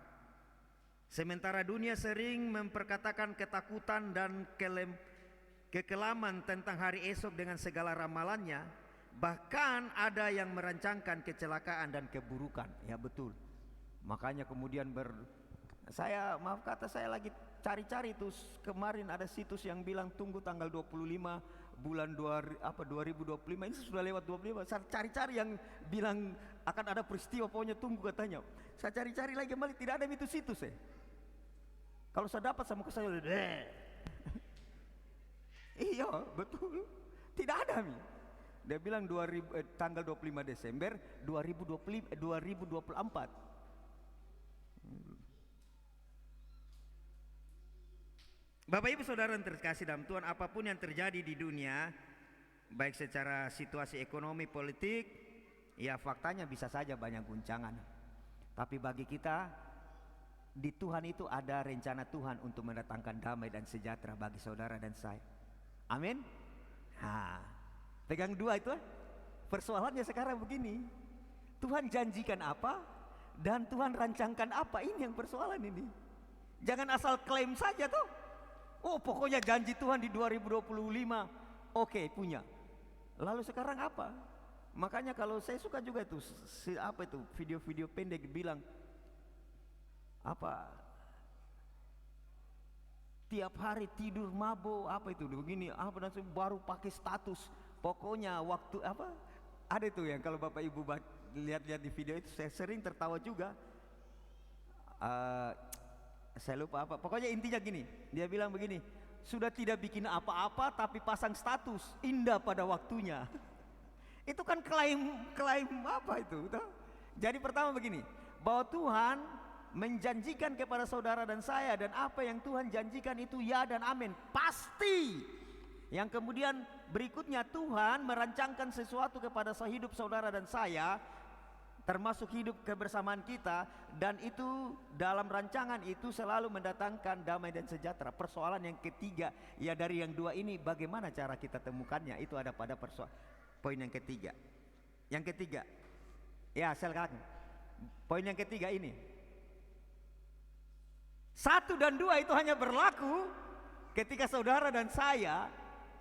Sementara dunia sering memperkatakan ketakutan dan kekelaman tentang hari esok dengan segala ramalannya, bahkan ada yang merancangkan kecelakaan dan keburukan. Ya betul. Makanya kemudian saya lagi cari-cari tuh, kemarin ada situs yang bilang tunggu tanggal 25 bulan 2025. Ini sudah lewat 25. Saya cari-cari yang bilang akan ada peristiwa, pokoknya tunggu katanya. Saya cari-cari lagi kembali, tidak ada itu situs ya. Kalau saya dapat sama saya iya betul, tidak ada mi. Dia bilang tanggal 25 Desember 2024. Bapak Ibu Saudara yang terkasih dalam Tuhan, apapun yang terjadi di dunia, baik secara situasi ekonomi, politik, ya faktanya bisa saja banyak guncangan. Tapi bagi kita, di Tuhan itu ada rencana Tuhan untuk mendatangkan damai dan sejahtera bagi saudara dan saya. Amin. Pegang dua itu. Persoalannya sekarang begini, Tuhan janjikan apa dan Tuhan rancangkan apa, ini yang persoalan ini. Jangan asal klaim saja tuh. Oh pokoknya janji Tuhan di 2025, oke, punya. Lalu sekarang apa? Makanya kalau saya suka juga itu video-video pendek bilang apa, tiap hari tidur mabuk, apa itu begini, apa nanti baru pakai status. Pokoknya waktu apa, ada itu yang kalau Bapak Ibu lihat-lihat di video itu, saya sering tertawa juga. Saya lupa apa, pokoknya intinya gini, dia bilang begini, sudah tidak bikin apa-apa tapi pasang status indah pada waktunya. Itu kan klaim apa itu? Toh? Jadi pertama begini, bahwa Tuhan menjanjikan kepada saudara dan saya, dan apa yang Tuhan janjikan itu ya dan amin, pasti. Yang kemudian berikutnya Tuhan merancangkan sesuatu kepada hidup saudara dan saya, termasuk hidup kebersamaan kita, dan itu dalam rancangan itu selalu mendatangkan damai dan sejahtera. Persoalan yang ketiga, ya dari yang dua ini bagaimana cara kita temukannya, itu ada pada poin yang ketiga. Yang ketiga, ya saya katakan, poin yang ketiga ini, 1 dan 2 itu hanya berlaku ketika saudara dan saya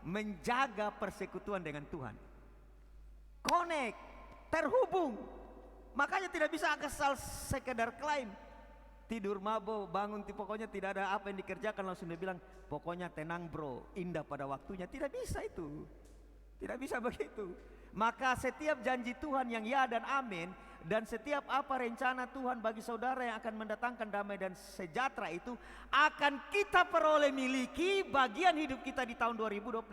menjaga persekutuan dengan Tuhan. Connect, terhubung. Makanya tidak bisa asal sekedar klaim. Tidur mabuk, bangun, pokoknya tidak ada apa yang dikerjakan langsung dia bilang, pokoknya tenang bro, indah pada waktunya. Tidak bisa itu. Tidak bisa begitu. Maka setiap janji Tuhan yang ya dan amin, dan setiap apa rencana Tuhan bagi saudara yang akan mendatangkan damai dan sejahtera itu akan kita peroleh miliki bagian hidup kita di tahun 2025.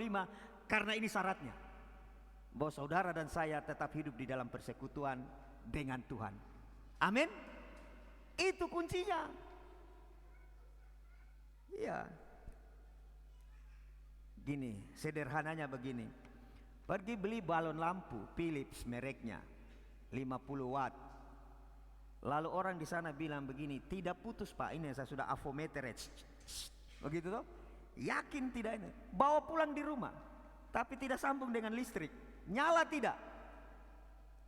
Karena ini syaratnya, bahwa saudara dan saya tetap hidup di dalam persekutuan dengan Tuhan. Amin. Itu kuncinya. Iya. Gini, sederhananya begini. Pergi beli balon lampu Philips mereknya 50 watt. Lalu orang di sana bilang begini, tidak putus pak, ini saya sudah avometer. Begitu toh? Yakin tidak ini? Bawa pulang di rumah, tapi tidak sambung dengan listrik. Nyala tidak?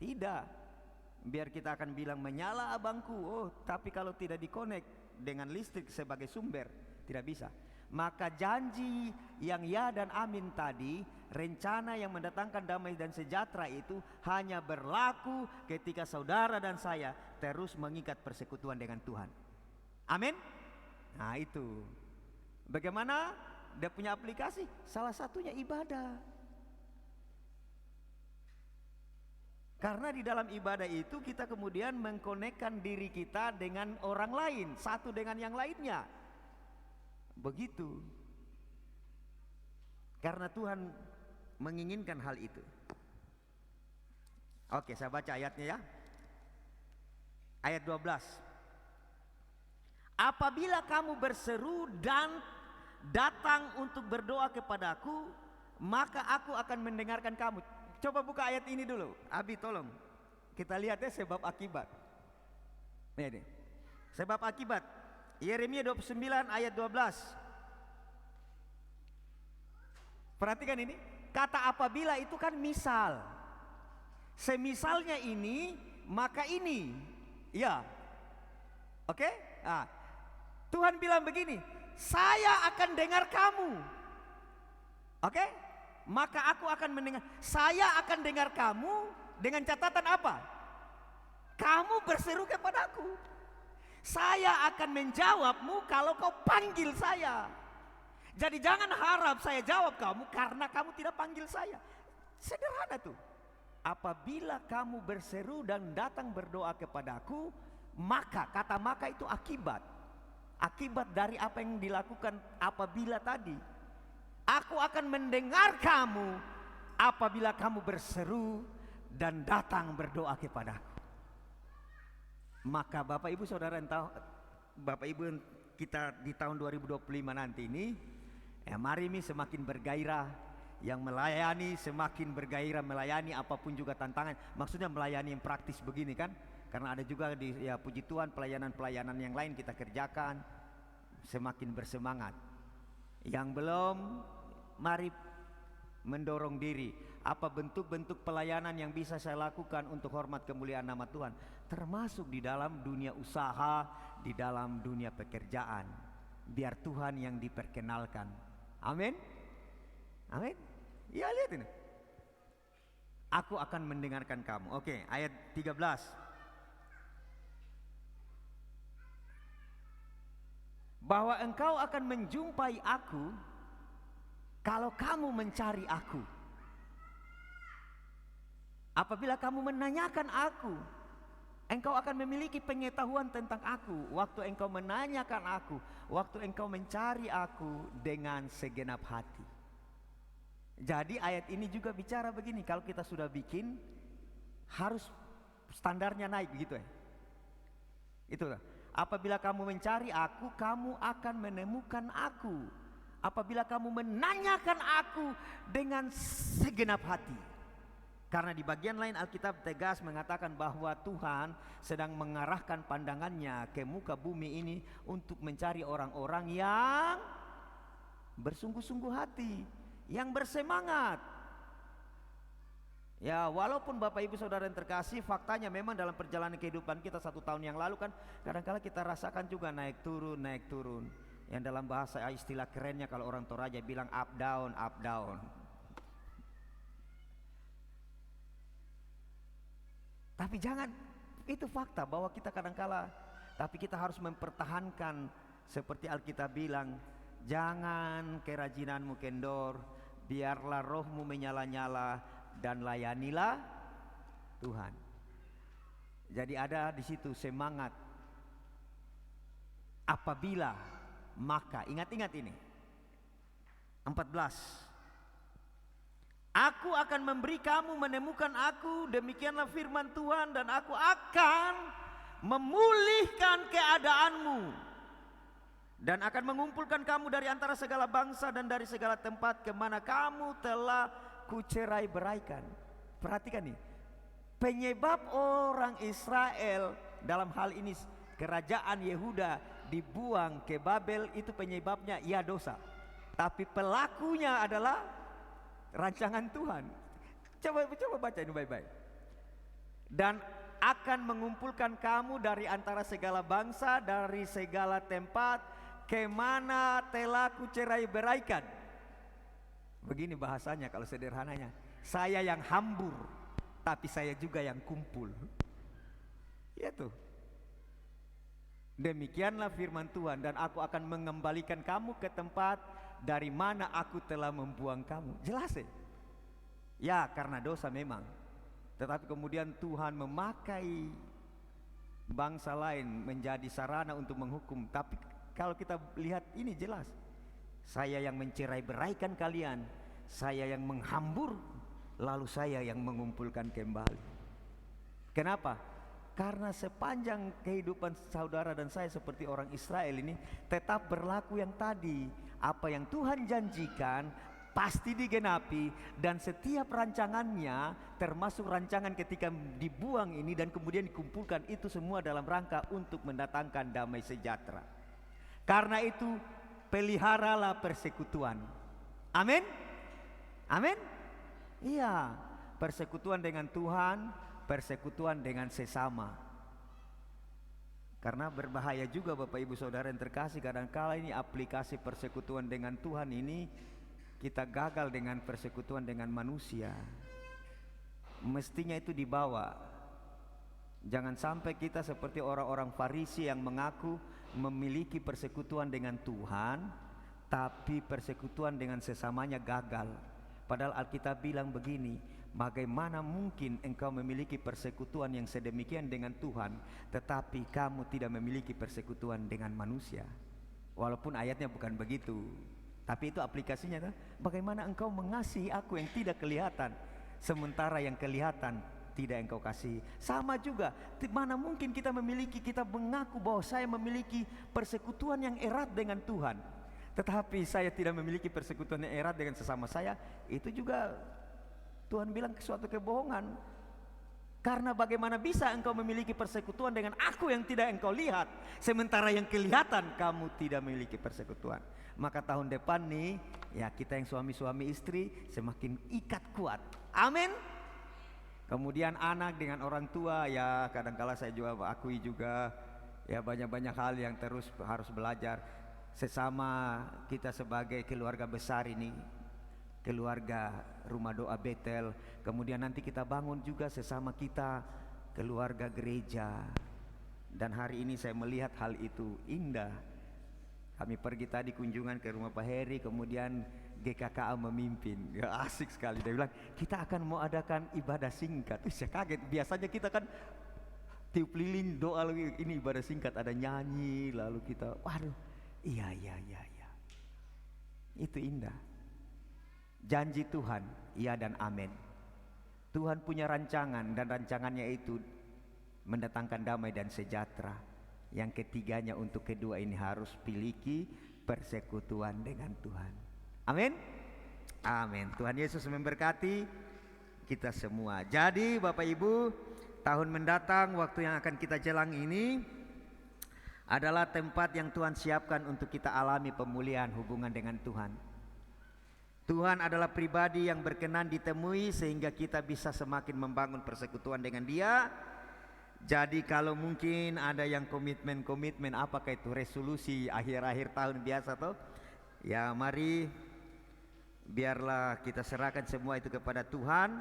Tidak. Biar kita akan bilang menyala abangku. Oh, tapi kalau tidak dikonek dengan listrik sebagai sumber, tidak bisa. Maka janji yang ya dan amin tadi, rencana yang mendatangkan damai dan sejahtera itu hanya berlaku ketika saudara dan saya terus mengikat persekutuan dengan Tuhan. Amin. Nah itu. Bagaimana dia punya aplikasi? Salah satunya ibadah. Karena di dalam ibadah itu kita kemudian mengkonekkan diri kita dengan orang lain, satu dengan yang lainnya. Begitu. Karena Tuhan menginginkan hal itu. Oke, saya baca ayatnya ya. Ayat 12. Apabila kamu berseru dan datang untuk berdoa kepadaku, maka aku akan mendengarkan kamu. Coba buka ayat ini dulu, Abi tolong. Kita lihat ya sebab akibat. Ini. Sebab akibat. Yeremia 29 ayat 12. Perhatikan ini, kata apabila itu kan misal. Semisalnya ini, maka ini. Ya. Oke? Nah, Tuhan bilang begini, saya akan dengar kamu. Oke? Maka aku akan mendengar. Saya akan dengar kamu dengan catatan apa? Kamu berseru kepadaku. Saya akan menjawabmu kalau kau panggil saya. Jadi jangan harap saya jawab kamu karena kamu tidak panggil saya. Sederhana tuh. Apabila kamu berseru dan datang berdoa kepadaku, maka, kata maka itu akibat. Akibat dari apa yang dilakukan apabila tadi. Aku akan mendengar kamu apabila kamu berseru dan datang berdoa kepadaku. Maka Bapak Ibu Saudara yang tahu, Bapak Ibu kita di tahun 2025 nanti ini, mari ini semakin bergairah, yang melayani semakin bergairah melayani apapun juga tantangan. Maksudnya melayani yang praktis begini kan? Karena ada juga di ya puji Tuhan pelayanan-pelayanan yang lain kita kerjakan, semakin bersemangat. Yang belum, mari mendorong diri. Apa bentuk-bentuk pelayanan yang bisa saya lakukan untuk hormat kemuliaan nama Tuhan, termasuk di dalam dunia usaha, di dalam dunia pekerjaan. Biar Tuhan yang diperkenalkan. Amin. Amin. Ya lihat ini. Aku akan mendengarkan kamu. Oke, ayat 13. Bahwa engkau akan menjumpai aku kalau kamu mencari aku. Apabila kamu menanyakan aku, Engkau akan memiliki pengetahuan tentang aku waktu engkau menanyakan aku, waktu engkau mencari aku dengan segenap hati. Jadi ayat ini juga bicara begini, kalau kita sudah bikin harus standarnya naik begitu ya. Itulah. Apabila kamu mencari aku, kamu akan menemukan aku. Apabila kamu menanyakan aku dengan segenap hati. Karena di bagian lain Alkitab tegas mengatakan bahwa Tuhan sedang mengarahkan pandangannya ke muka bumi ini untuk mencari orang-orang yang bersungguh-sungguh hati, yang bersemangat. Ya, walaupun Bapak Ibu Saudara yang terkasih, faktanya memang dalam perjalanan kehidupan kita 1 tahun yang lalu kan kadang-kala kita rasakan juga naik turun. Yang dalam bahasa istilah kerennya kalau orang Toraja bilang up down. Tapi jangan, itu fakta bahwa kita kadang-kala, tapi kita harus mempertahankan seperti Alkitab bilang, jangan kerajinanmu kendor, biarlah rohmu menyala-nyala dan layanilah Tuhan. Jadi ada di situ semangat. Apabila, maka, ingat-ingat ini 14. Aku akan memberi kamu menemukan aku, demikianlah firman Tuhan, dan aku akan memulihkan keadaanmu dan akan mengumpulkan kamu dari antara segala bangsa dan dari segala tempat kemana kamu telah kucerai beraikan. Perhatikan nih, penyebab orang Israel dalam hal ini kerajaan Yehuda dibuang ke Babel itu penyebabnya ya dosa, tapi pelakunya adalah rancangan Tuhan. Coba baca ini baik-baik. Dan akan mengumpulkan kamu dari antara segala bangsa, dari segala tempat kemana telah kucerai beraikan. Begini bahasanya kalau sederhananya, saya yang hambur, tapi saya juga yang kumpul. Ya tuh. Demikianlah firman Tuhan, dan aku akan mengembalikan kamu ke tempat dari mana aku telah membuang kamu. Jelas ya? Ya, karena dosa memang. Tetapi kemudian Tuhan memakai bangsa lain menjadi sarana untuk menghukum. Tapi kalau kita lihat ini jelas, saya yang mencerai beraikan kalian, saya yang menghambur, lalu saya yang mengumpulkan kembali. Kenapa? Karena sepanjang kehidupan saudara dan saya seperti orang Israel ini tetap berlaku yang tadi. Apa yang Tuhan janjikan pasti digenapi, dan setiap rancangannya termasuk rancangan ketika dibuang ini dan kemudian dikumpulkan, itu semua dalam rangka untuk mendatangkan damai sejahtera. Karena itu peliharalah persekutuan. Amin? Amin? Iya, persekutuan dengan Tuhan, persekutuan dengan sesama. Karena berbahaya juga Bapak Ibu Saudara yang terkasih, kadang-kala ini aplikasi persekutuan dengan Tuhan ini kita gagal dengan persekutuan dengan manusia. Mestinya itu dibawa. Jangan sampai kita seperti orang-orang Farisi yang mengaku memiliki persekutuan dengan Tuhan, tapi persekutuan dengan sesamanya gagal. Padahal Alkitab bilang begini, bagaimana mungkin engkau memiliki persekutuan yang sedemikian dengan Tuhan, tetapi kamu tidak memiliki persekutuan dengan manusia? Walaupun ayatnya bukan begitu, tapi itu aplikasinya kan? Bagaimana engkau mengasihi aku yang tidak kelihatan, sementara yang kelihatan tidak engkau kasih. Sama juga, mana mungkin kita mengaku bahwa saya memiliki persekutuan yang erat dengan Tuhan, tetapi saya tidak memiliki persekutuan yang erat dengan sesama saya. Itu juga Tuhan bilang suatu kebohongan. Karena bagaimana bisa engkau memiliki persekutuan dengan aku yang tidak engkau lihat, sementara yang kelihatan kamu tidak memiliki persekutuan. Maka tahun depan nih, ya kita yang suami-suami istri semakin ikat kuat. Amin. Kemudian anak dengan orang tua, ya kadangkala saya juga akui juga, ya banyak-banyak hal yang terus harus belajar. Sesama kita sebagai keluarga besar ini, keluarga Rumah Doa Betel, kemudian nanti kita bangun juga sesama kita keluarga gereja. Dan hari ini saya melihat hal itu indah. Kami pergi tadi kunjungan ke rumah Pak Heri, kemudian GKKA memimpin. Ya, asik sekali. Dia bilang kita akan mau adakan ibadah singkat. Saya kaget, biasanya kita kan tiup lilin, doa lagi. Ini ibadah singkat, ada nyanyi, lalu kita, waduh, iya. Itu indah. Janji Tuhan, iya dan amin. Tuhan punya rancangan, dan rancangannya itu mendatangkan damai dan sejahtera. Yang ketiganya untuk kedua ini harus miliki persekutuan dengan Tuhan. Amin. Amin. Tuhan Yesus memberkati kita semua. Jadi Bapak Ibu, tahun mendatang waktu yang akan kita jalan ini adalah tempat yang Tuhan siapkan untuk kita alami pemulihan hubungan dengan Tuhan. Tuhan adalah pribadi yang berkenan ditemui sehingga kita bisa semakin membangun persekutuan dengan Dia. Jadi kalau mungkin ada yang komitmen apakah itu resolusi akhir-akhir tahun biasa toh? Ya mari biarlah kita serahkan semua itu kepada Tuhan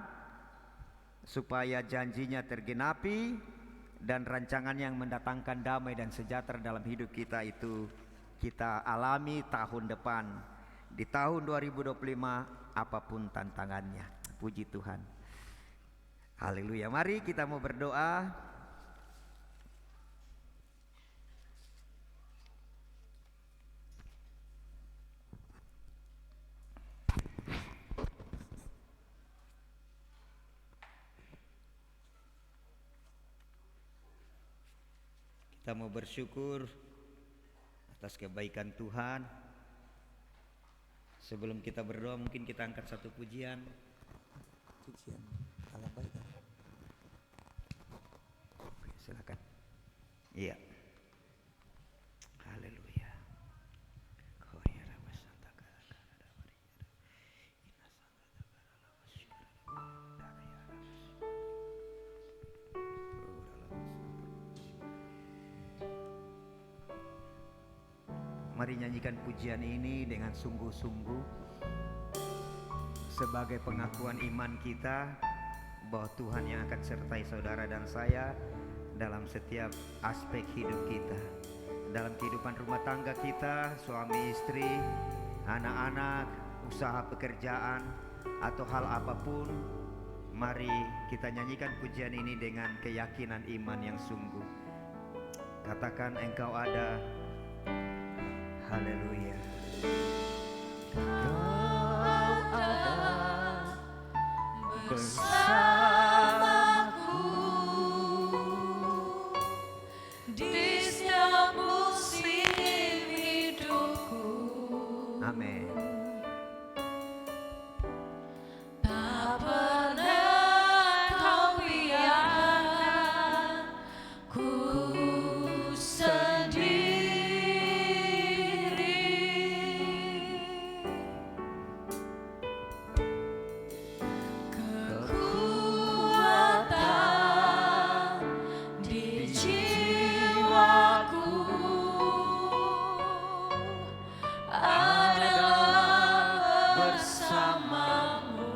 supaya janjinya tergenapi dan rancangan yang mendatangkan damai dan sejahtera dalam hidup kita itu kita alami tahun depan. Di tahun 2025 apapun tantangannya. Puji Tuhan. Haleluya. Mari kita mau berdoa. Kita mau bersyukur atas kebaikan Tuhan. Sebelum kita berdoa mungkin kita angkat satu pujian. Alam baik. Oke, silakan. Iya. Haleluya. Mari nyanyikan pujian ini dengan sungguh-sungguh sebagai pengakuan iman kita bahwa Tuhan yang akan sertai saudara dan saya dalam setiap aspek hidup kita, dalam kehidupan rumah tangga kita, suami istri, anak-anak, usaha pekerjaan atau hal apapun. Mari kita nyanyikan pujian ini dengan keyakinan iman yang sungguh. Katakan engkau ada. Haleluya.
Kau ada bersamaku di setiap musim hidupku.
Amin.
Tak pernah kau biarkan ku sendiri. Kekuatan di jiwaku adalah bersamamu.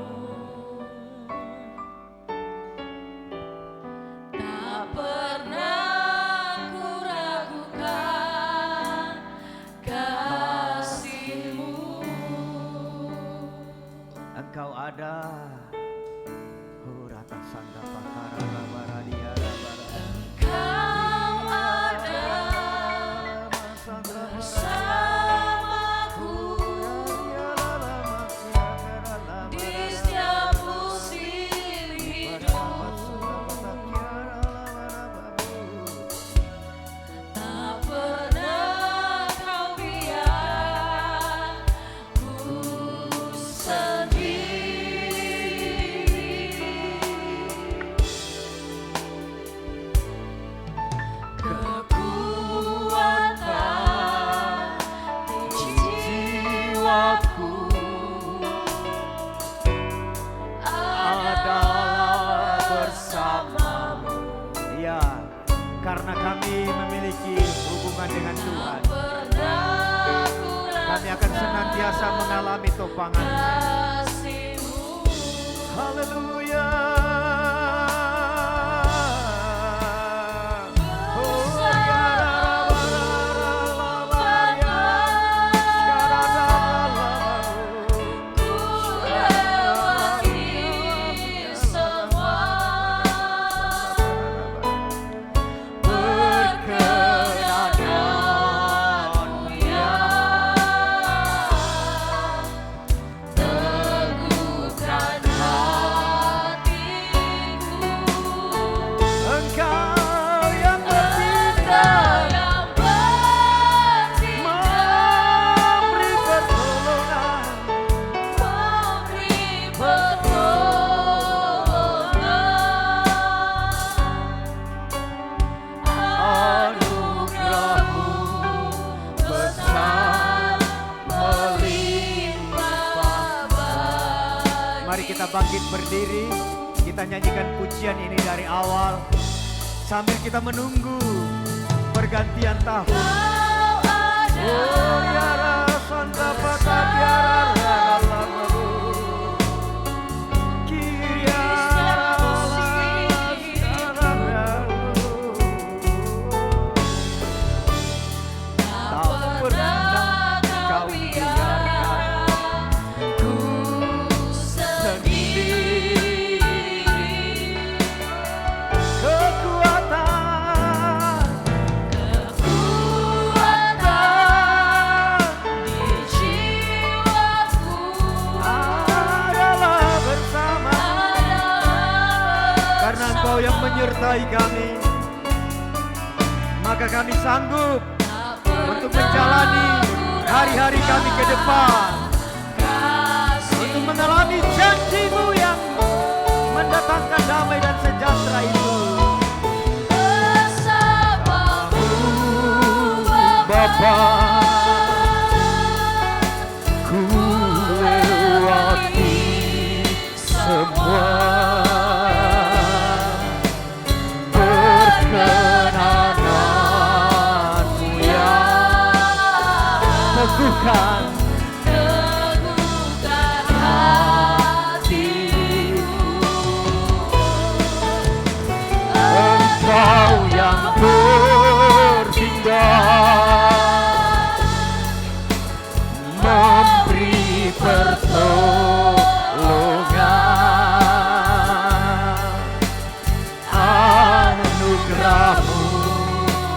Tak pernah ku ragukan kasih-Mu.
Engkau ada. Hurata sanda pakara labaradia labara.
Engkau ada bersamaku di setiap musim hidupku. Tak pernah kau biarkan ku sendiri. Kekuatan di jiwaku adalah bersamamu.
Ya, karena kami memiliki hubungan dengan Tuhan,
Pernah ku
kami akan senantiasa mengalami topangan.
kasih-Mu.
Haleluya.
Ku lewati semua
bangkit berdiri, kita nyanyikan pujian ini dari awal sambil kita menunggu pergantian tahun. Oh ya rasanta patadiara Engkau yang menyertai kami, maka kami sanggup untuk menjalani hari-hari kami ke depan, untuk mengalami janji-Mu yang mendatangkan damai dan sejahtera itu. Bapa, ku lewati semua perkenananmu yang teguhkan hatiku. Engkau yang bertindak memberi pertolongan, anugerah-Mu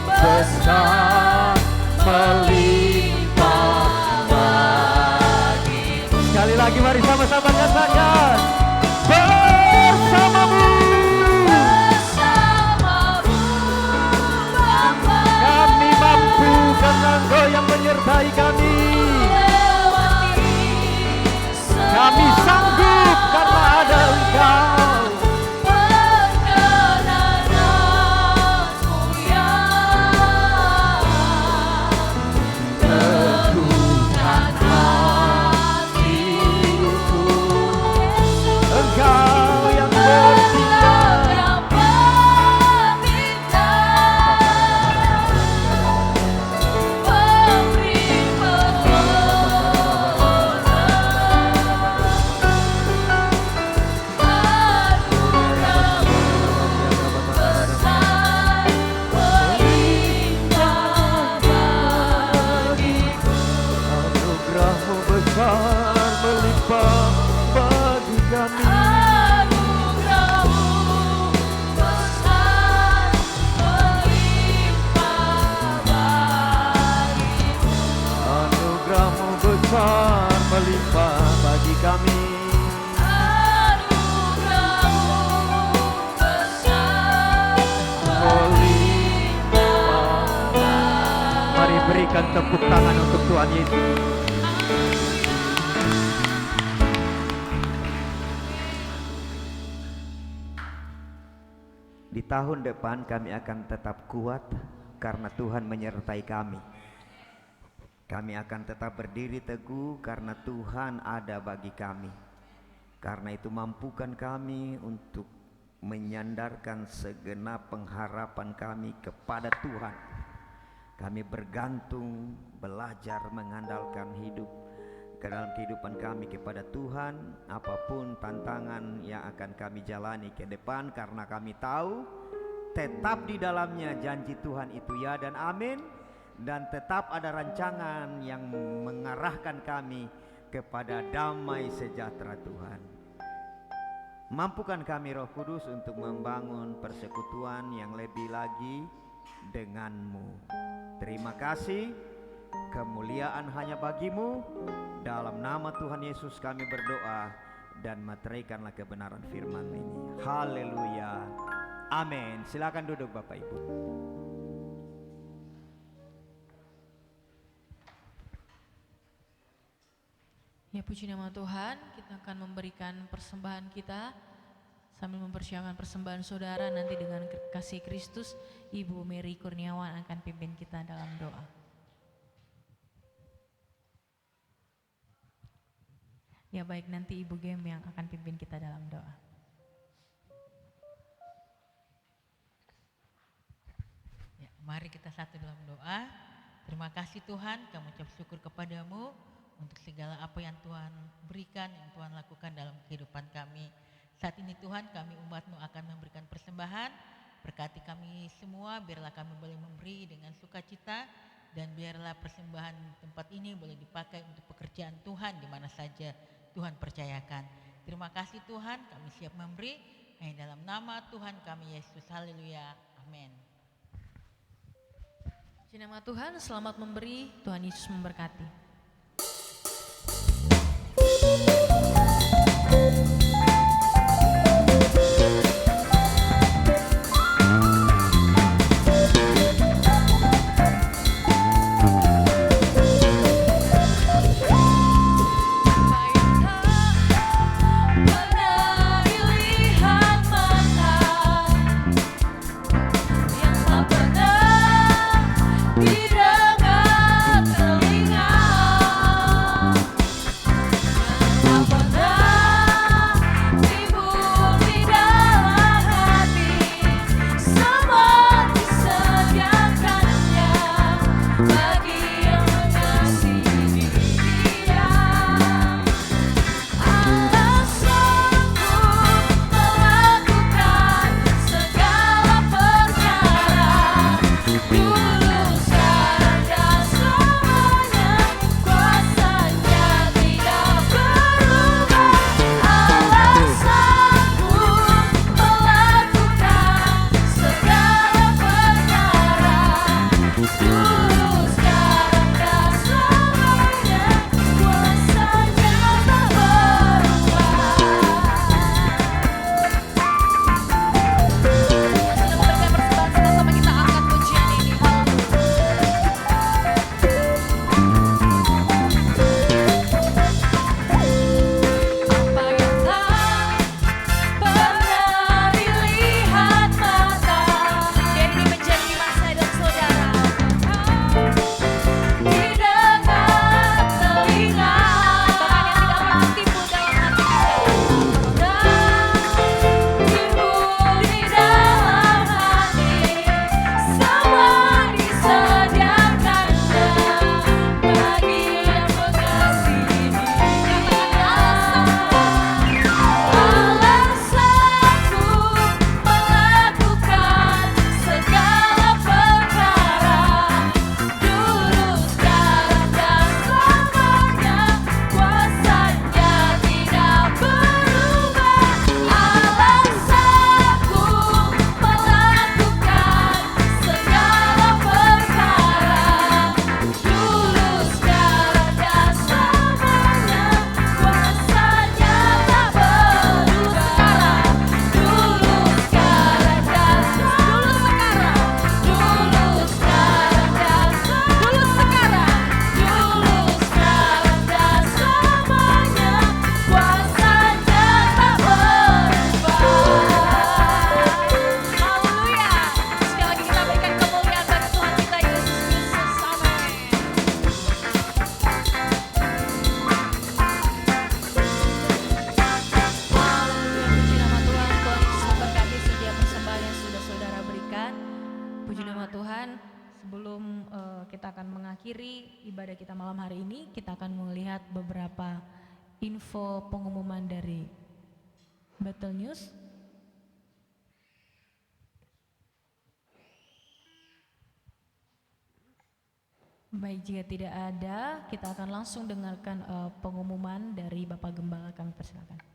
besar melimpah bagi. Sekali lagi mari sama-sama katakan, bersama-Mu, kami mampu karena Engkau yang menyertai kami. Kami sanggup karena ada Engkau. Teguhkan hatiku. Engkau yang bertindak, anugerah-Mu besar melimpah bagi kami. Anugerah-Mu besar melimpah bagi kami. Mari berikan tepuk tangan untuk Tuhan Yesus. Di tahun depan kami akan tetap kuat karena Tuhan menyertai kami. Kami akan tetap berdiri teguh karena Tuhan ada bagi kami. Karena itu mampukan kami untuk menyandarkan segenap pengharapan kami kepada Tuhan. Kami bergantung, belajar mengandalkan hidup ke dalam kehidupan kami kepada Tuhan, apapun tantangan yang akan kami jalani ke depan, karena kami tahu tetap di dalamnya janji Tuhan itu ya dan amin, dan tetap ada rancangan yang mengarahkan kami kepada damai sejahtera Tuhan. Mampukan kami Roh Kudus untuk membangun persekutuan yang lebih lagi dengan-Mu. Terima kasih, kemuliaan hanya bagi-Mu. Dalam nama Tuhan Yesus kami berdoa dan materaikanlah kebenaran firman ini. Haleluya. Amin. Silakan duduk Bapak Ibu.
Ya, puji nama Tuhan. Kita akan memberikan persembahan kita sambil mempersiapkan persembahan saudara. Nanti dengan kasih Kristus, Ibu Mary Kurniawan akan pimpin kita dalam doa. Ya baik, nanti Ibu Gem yang akan pimpin kita dalam doa.
Ya, mari kita satu dalam doa. Terima kasih Tuhan, kami ucap syukur kepadamu untuk segala apa yang Tuhan berikan, yang Tuhan lakukan dalam kehidupan kami. Saat ini Tuhan, kami umat-Mu akan memberikan persembahan. Berkati kami semua, biarlah kami boleh memberi dengan sukacita, dan biarlah persembahan tempat ini boleh dipakai untuk pekerjaan Tuhan di mana saja Tuhan percayakan. Terima kasih Tuhan, kami siap memberi hanya dalam nama Tuhan kami Yesus. Haleluya. Amin.
Puji nama Tuhan, selamat memberi, Tuhan Yesus memberkati.
Pernah dilihat mata yang tak pernah didengar telinga, yang tak pernah timbul di dalam hati, semua disediakannya bagi yang mengasihi Dia. Allah sanggup melakukan segala perkara, dulu, sekarang, dan selamanya. Kuasanya tidak berubah. Allah sanggup melakukan segala perkara, dulu, sekarang, dan selamanya. Kuasanya tak berubah. Yang sudah memberikan persembahan, sama-sama kita angkat pujian ini. Apa yang tak pernah dilihat mata,
Biar ini menjadi iman saya dan saudara.
didengar telinga,
Perkataan yang tidak pernah timbul dalam hati kita.
timbul di dalam hati, semua disediakannya bagi yang mengasihi Dia. Allah sanggup melakukan segala perkara, dulu, sekarang, dan selamanya. Kuasanya tidak berubah. Allah sanggup melakukan segala perkara, dulu, sekarang, dan selamanya. Kuasanya tak berubah. Dulu, sekarang, dan selamanya. Dulu, sekarang, dan selamanya. Dulu, sekarang, dan selamanya. Kuasanya tak berubah. Haleluya.
Sekali lagi kita berikan kemuliaan bagi Tuhan kita Yesus Kristus. Amin. Haleluya, puji nama Tuhan. Tuhan Yesus memberkati setiap persembahan yang sudah saudara berikan. Puji nama Tuhan. Sebelum kita akan mengakhiri ibadah kita malam hari ini, kita akan melihat beberapa info pengumuman dari Battle News. Baik, jika tidak ada, kita akan langsung dengarkan pengumuman dari Bapak Gembala. Kami persilakan.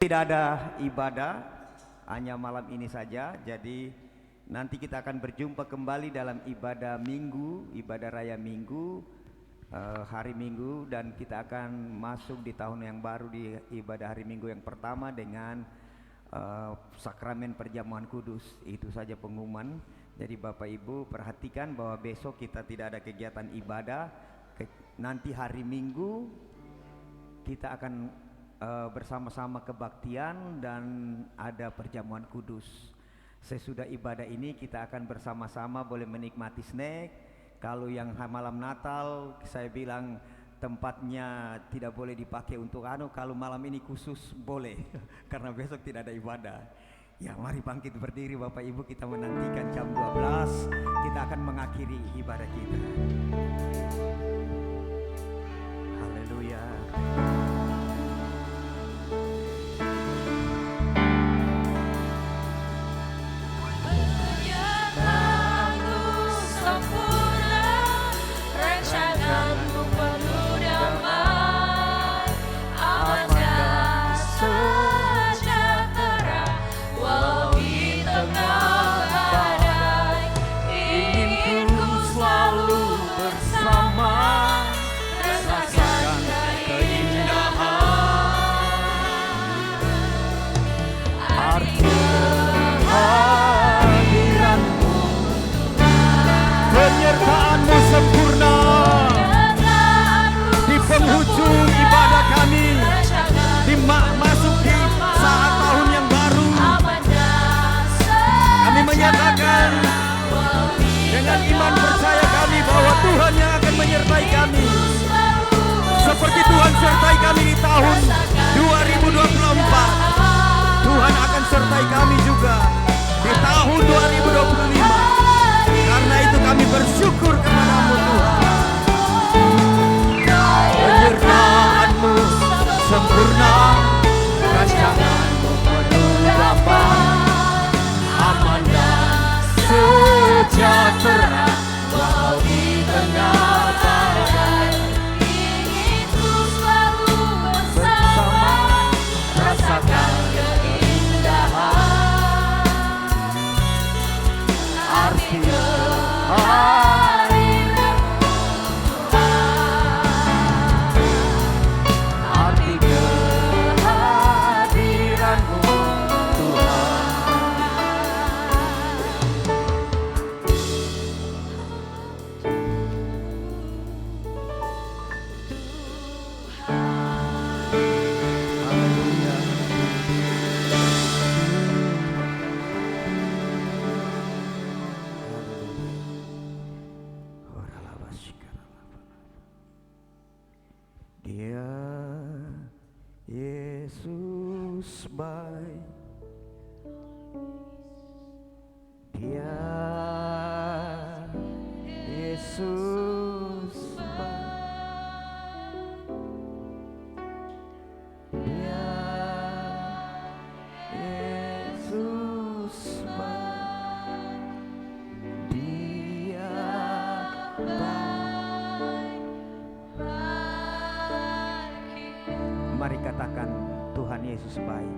Tidak ada ibadah, hanya malam ini saja. Jadi nanti kita akan berjumpa kembali dalam ibadah Minggu, ibadah Raya Minggu, hari Minggu, dan kita akan masuk di tahun yang baru di ibadah hari Minggu yang pertama dengan sakramen perjamuan kudus. Itu saja pengumuman. Jadi Bapak Ibu perhatikan bahwa besok kita tidak ada kegiatan ibadah. Nanti hari Minggu kita akan bersama-sama kebaktian dan ada perjamuan kudus. Sesudah ibadah ini kita akan bersama-sama boleh menikmati snack. Kalau yang malam Natal saya bilang tempatnya tidak boleh dipakai untuk kalau malam ini khusus boleh karena besok tidak ada ibadah. Ya, mari bangkit berdiri Bapak Ibu, kita menantikan jam 12 kita akan mengakhiri ibadah kita. Haleluya.
Penyertaanmu sempurna, rancanganmu penuh damai, aman dan sejahtera, walau di tengah badai. Ingin ku selalu bersama, rasakan
Hadiranmu, penyertaanmu sempurna di penghujung ibadah kami, dimasuki saat tahun yang baru. Kami menyatakan dengan iman percaya kami bahwa Tuhan yang akan menyertai kami, seperti Tuhan sertai kami di tahun 2024. Tuhan akan sertai kami juga di tahun 2025. Karena itu kami bersyukur kepadamu Tuhan. Penyertaanmu sempurna, rancanganmu penuh damai, aman dan sejahtera, walau di tengah badai.
Ingin ku selalu bersama, rasakan
arti arti kehadiranmu Tuhan. Haleluya. Dia Yesus baik, Dia Yesus baik, Dia Yesus baik, Dia baik. Mari katakan Tuhan Yesus baik.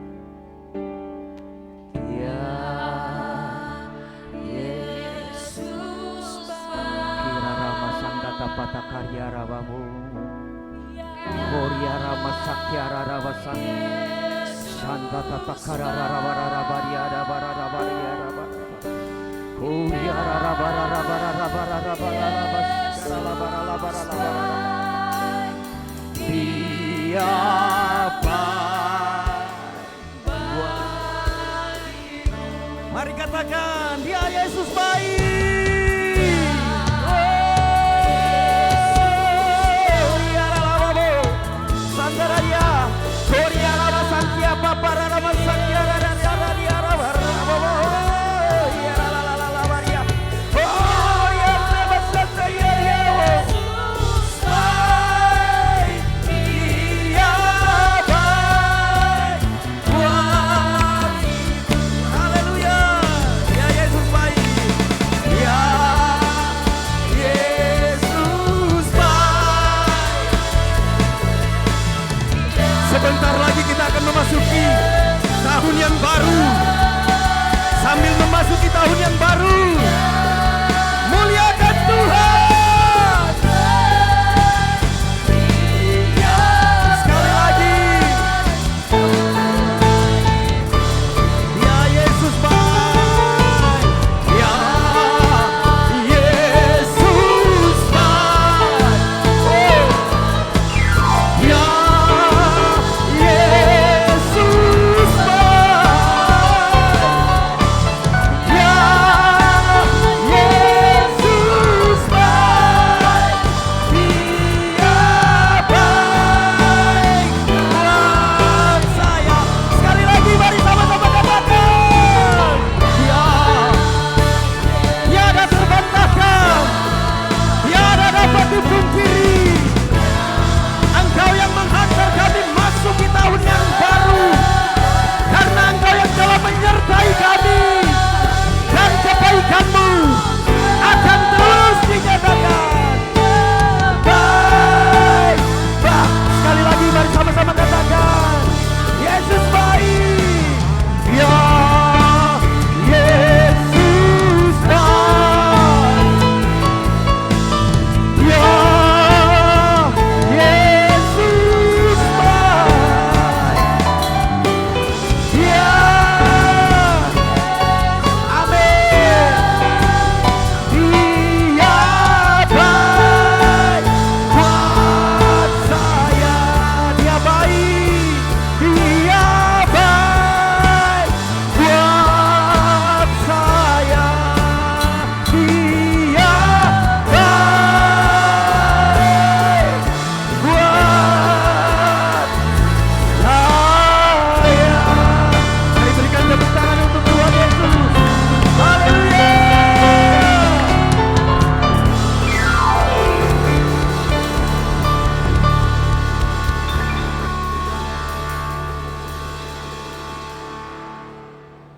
Dia Yesus baik. Kira Rama Sangkata Pata Karya Rabamu, Korea Rama Sakyara Rabasan, Sangkata Takara Rabara Rabaria Rabara Rabaria Rabara, Korea Rabara Rabara Rabara Rabara Rabara Rabara Rabara. Dia baik. Mari katakan Dia Yesus baik. Oh, ya Rababo, Sandaraya, Korea Rama Sangkia Papara Rama Sangkia Rama Dia Rababo. Ya Rabaya. Oh, ya Rabasata ya ya. Haleluya, ya Yesus baik.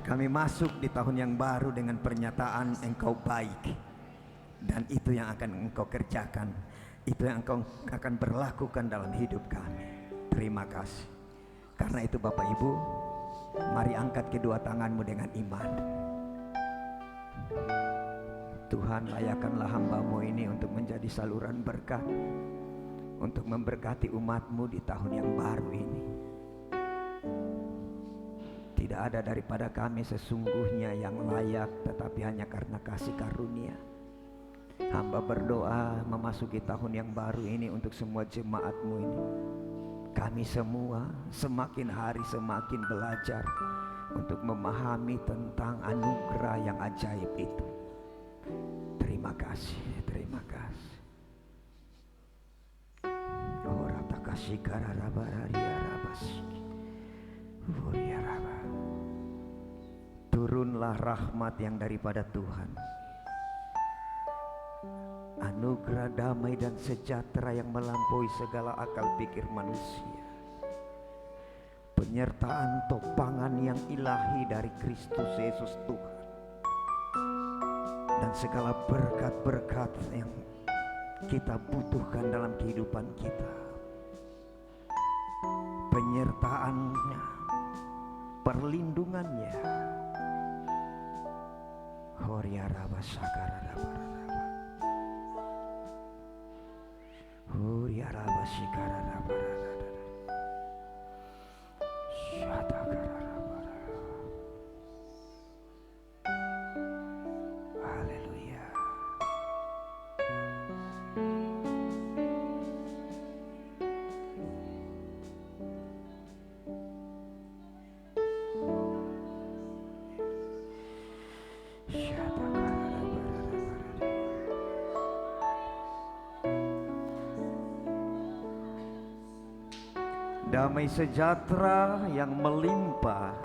Kami masuk di tahun yang baru dengan pernyataan Engkau baik. Dan itu yang akan Engkau kerjakan. Itu yang Engkau akan berlakukan dalam hidup kami. Terima kasih. Karena itu Bapak Ibu, mari angkat kedua tanganmu dengan iman. Tuhan, layakkanlah hamba-Mu ini untuk menjadi saluran berkat, untuk memberkati umat-Mu di tahun yang baru ini. Tidak ada daripada kami sesungguhnya yang layak, tetapi hanya karena kasih karunia. Hamba berdoa memasuki tahun yang baru ini untuk semua jemaat-Mu ini. Kami semua semakin hari semakin belajar untuk memahami tentang anugerah yang ajaib itu. Terima kasih, terima kasih. Ora takasih kararabaria rabasi. Uria raba. Turunlah rahmat yang daripada Tuhan. Anugerah damai dan sejahtera yang melampaui segala akal pikir manusia. Penyertaan topangan yang ilahi dari Kristus Yesus Tuhan. Dan segala berkat-berkat yang kita butuhkan dalam kehidupan kita. Penyertaannya, perlindungannya. Horia raba sakara raba raba. Horia raba sikara raba raba. Shatakara raba raba. Haleluya. Damai sejahtera yang melimpah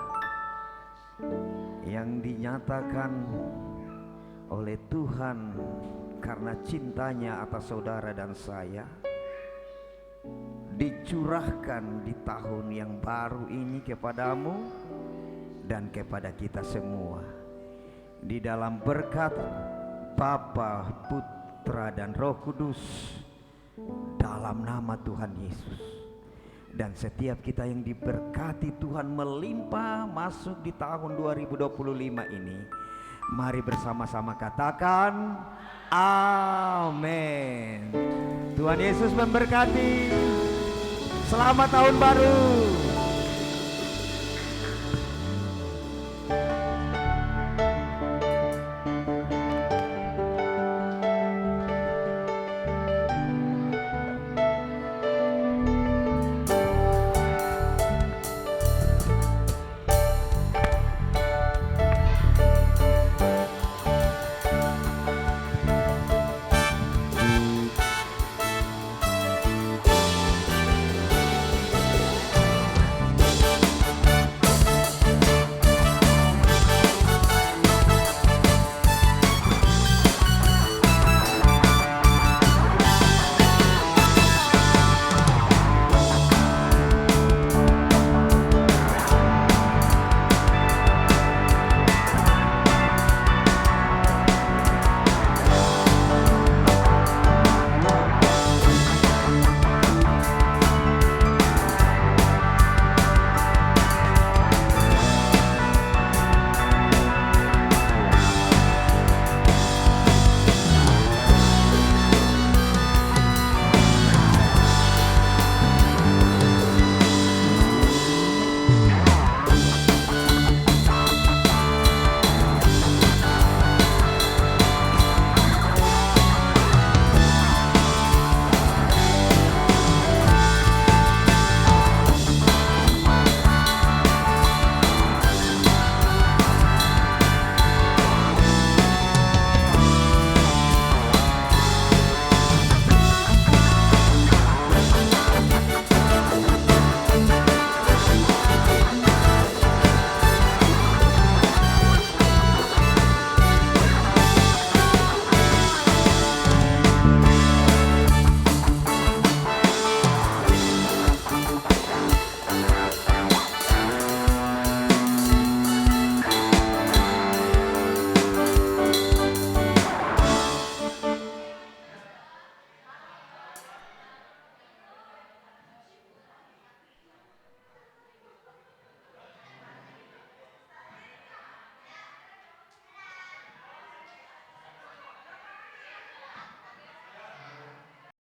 yang dinyatakan oleh Tuhan karena cintanya atas saudara dan saya dicurahkan di tahun yang baru ini kepadamu dan kepada kita semua di dalam berkat Bapa, Putra dan Roh Kudus dalam nama Tuhan Yesus. Dan setiap kita yang diberkati Tuhan melimpah masuk di tahun 2025 ini, mari bersama-sama katakan amin. Tuhan Yesus memberkati. Selamat tahun baru.